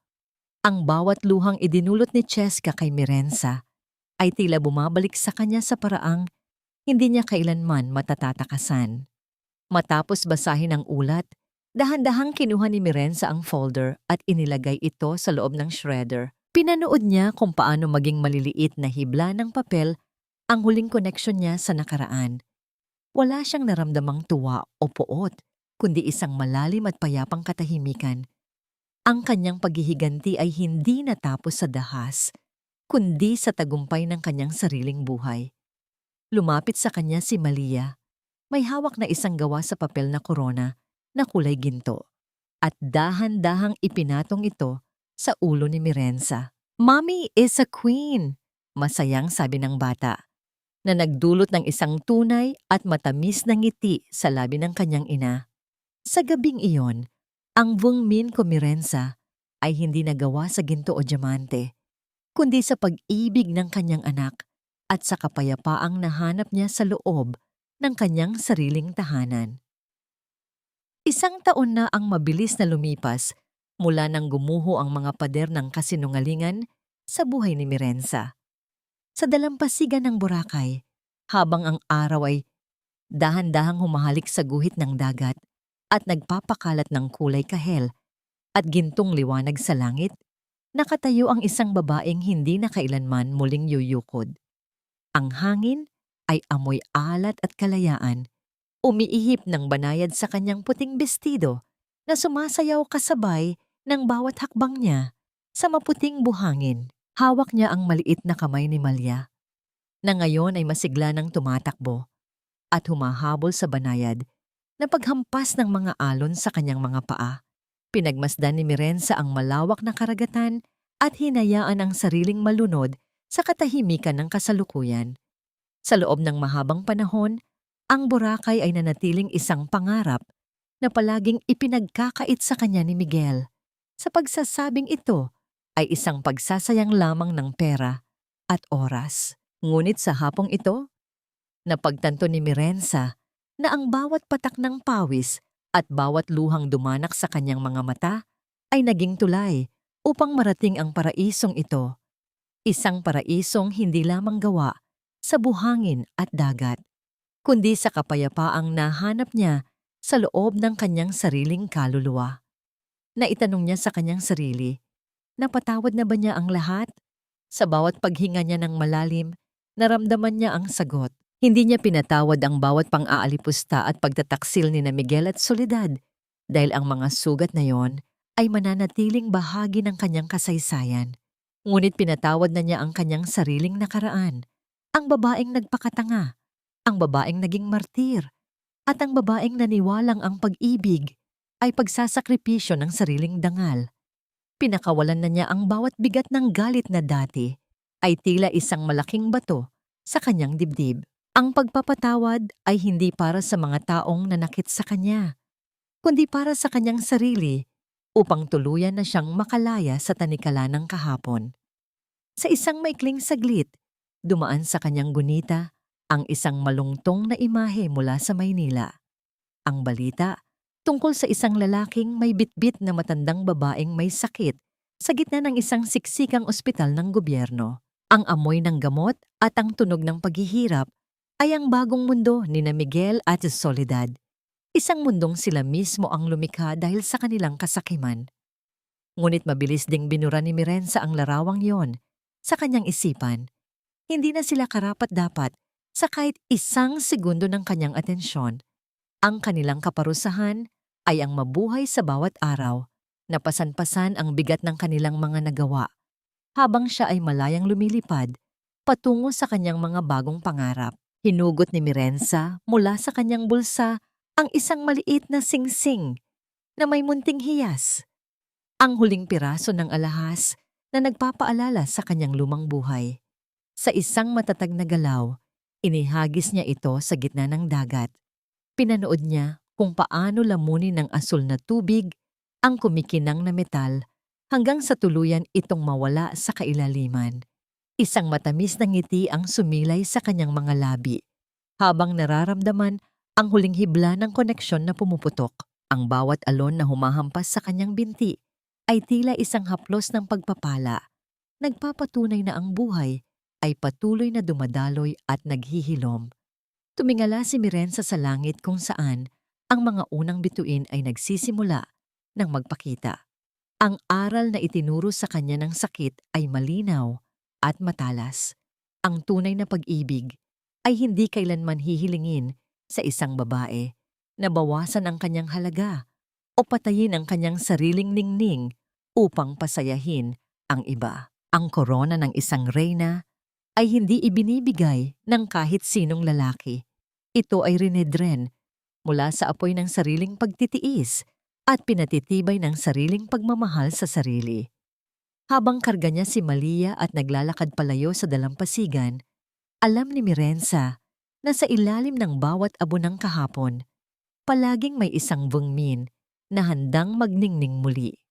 Ang bawat luhang idinulot ni Cheska kay Mirenza ay tila bumabalik sa kanya sa paraang hindi niya kailanman matatatakasan. Matapos basahin ang ulat, dahan-dahang kinuha ni Mirenza ang folder at inilagay ito sa loob ng shredder. Pinanood niya kung paano maging maliliit na hibla ng papel ang huling koneksyon niya sa nakaraan. Wala siyang naramdamang tuwa o poot, kundi isang malalim at payapang katahimikan. Ang kanyang paghihiganti ay hindi natapos sa dahas, kundi sa tagumpay ng kanyang sariling buhay. Lumapit sa kanya si Malia. May hawak na isang gawa sa papel na korona na kulay ginto. At dahan-dahang ipinatong ito sa ulo ni Mirenza. "Mommy is a queen," masayang sabi ng bata, na nagdulot ng isang tunay at matamis na ngiti sa labi ng kanyang ina. Sa gabing iyon, ang Vung Min ko Mirenza ay hindi nagawa sa ginto o diamante, kundi sa pag-ibig ng kanyang anak at sa kapayapaang nahanap niya sa loob ng kanyang sariling tahanan. Isang taon na ang mabilis na lumipas mula nang gumuho ang mga pader ng kasinungalingan sa buhay ni Mirenza. Sa dalampasigan ng Boracay, habang ang araw ay dahan-dahang humahalik sa guhit ng dagat at nagpapakalat ng kulay kahel at gintong liwanag sa langit, nakatayo ang isang babaeng hindi na kailanman muling yuyukod. Ang hangin ay amoy alat at kalayaan, umiihip ng banayad sa kanyang puting bestido na sumasayaw kasabay ng bawat hakbang niya sa maputing buhangin. Hawak niya ang maliit na kamay ni Malia, na ngayon ay masigla ng tumatakbo at humahabol sa banayad na paghampas ng mga alon sa kanyang mga paa. Pinagmasdan ni Mirenza ang malawak na karagatan at hinayaan ang sariling malunod sa katahimikan ng kasalukuyan. Sa loob ng mahabang panahon, ang Boracay ay nanatiling isang pangarap na palaging ipinagkakait sa kanya ni Miguel. Sa pagsasabing ito ay isang pagsasayang lamang ng pera at oras. Ngunit sa hapong ito, napagtanto ni Mirenza na ang bawat patak ng pawis at bawat luhang dumanak sa kanyang mga mata ay naging tulay upang marating ang paraisong ito. Isang paraisong hindi lamang gawa sa buhangin at dagat, kundi sa kapayapaang nahanap niya sa loob ng kanyang sariling kaluluwa. Naitanong niya sa kanyang sarili, napatawad na ba niya ang lahat? Sa bawat paghinga niya ng malalim, naramdaman niya ang sagot. Hindi niya pinatawad ang bawat pang-aalipusta at pagtataksil ni na Miguel at Soledad dahil ang mga sugat na yon ay mananatiling bahagi ng kanyang kasaysayan. Ngunit pinatawad na niya ang kanyang sariling nakaraan, ang babaeng nagpakatanga, ang babaeng naging martir, at ang babaeng naniwalang ang pag-ibig ay pagsasakripisyo ng sariling dangal. Pinakawalan na niya ang bawat bigat ng galit na dati ay tila isang malaking bato sa kanyang dibdib. Ang pagpapatawad ay hindi para sa mga taong nanakit sa kanya, kundi para sa kanyang sarili upang tuluyan na siyang makalaya sa tanikala ng kahapon. Sa isang maikling saglit, dumaan sa kanyang gunita ang isang malungtong na imahe mula sa Maynila. Ang balita tungkol sa isang lalaking may bitbit na matandang babaeng may sakit sa gitna ng isang siksikang ospital ng gobyerno. Ang amoy ng gamot at ang tunog ng paghihirap ay ang bagong mundo ni na Miguel at Soledad. Isang mundong sila mismo ang lumikha dahil sa kanilang kasakiman. Ngunit mabilis ding binura ni Mirenza ang larawang yon sa kanyang isipan. Hindi na sila karapat-dapat sa kahit isang segundo ng kanyang atensyon. Ang kanilang kaparusahan ay ang mabuhay sa bawat araw, na pasan-pasan ang bigat ng kanilang mga nagawa, habang siya ay malayang lumilipad patungo sa kanyang mga bagong pangarap. Hinugot ni Mirenza mula sa kanyang bulsa ang isang maliit na singsing na may munting hiyas. Ang huling piraso ng alahas na nagpapaalala sa kanyang lumang buhay. Sa isang matatag na galaw, inihagis niya ito sa gitna ng dagat. Pinanood niya kung paano lamunin ng asul na tubig ang kumikinang na metal hanggang sa tuluyan itong mawala sa kailaliman. Isang matamis na ngiti ang sumilay sa kanyang mga labi habang nararamdaman ang huling hibla ng koneksyon na pumuputok. Ang bawat alon na humahampas sa kanyang binti ay tila isang haplos ng pagpapala. Nagpapatunay na ang buhay ay patuloy na dumadaloy at naghihilom. Tumingala si Mirenza sa langit kung saan ang mga unang bituin ay nagsisimula ng magpakita. Ang aral na itinuro sa kanya ng sakit ay malinaw at matalas. Ang tunay na pag-ibig ay hindi kailanman hihilingin sa isang babae na bawasan ang kanyang halaga o patayin ang kanyang sariling ningning upang pasayahin ang iba. Ang korona ng isang reyna ay hindi ibinibigay ng kahit sinong lalaki. Ito ay rinedren mula sa apoy ng sariling pagtitiis at pinatitibay ng sariling pagmamahal sa sarili. Habang karga niya si Malia at naglalakad palayo sa dalampasigan, alam ni Mirenza na sa ilalim ng bawat abo ng kahapon, palaging may isang bungmin na handang magningning muli.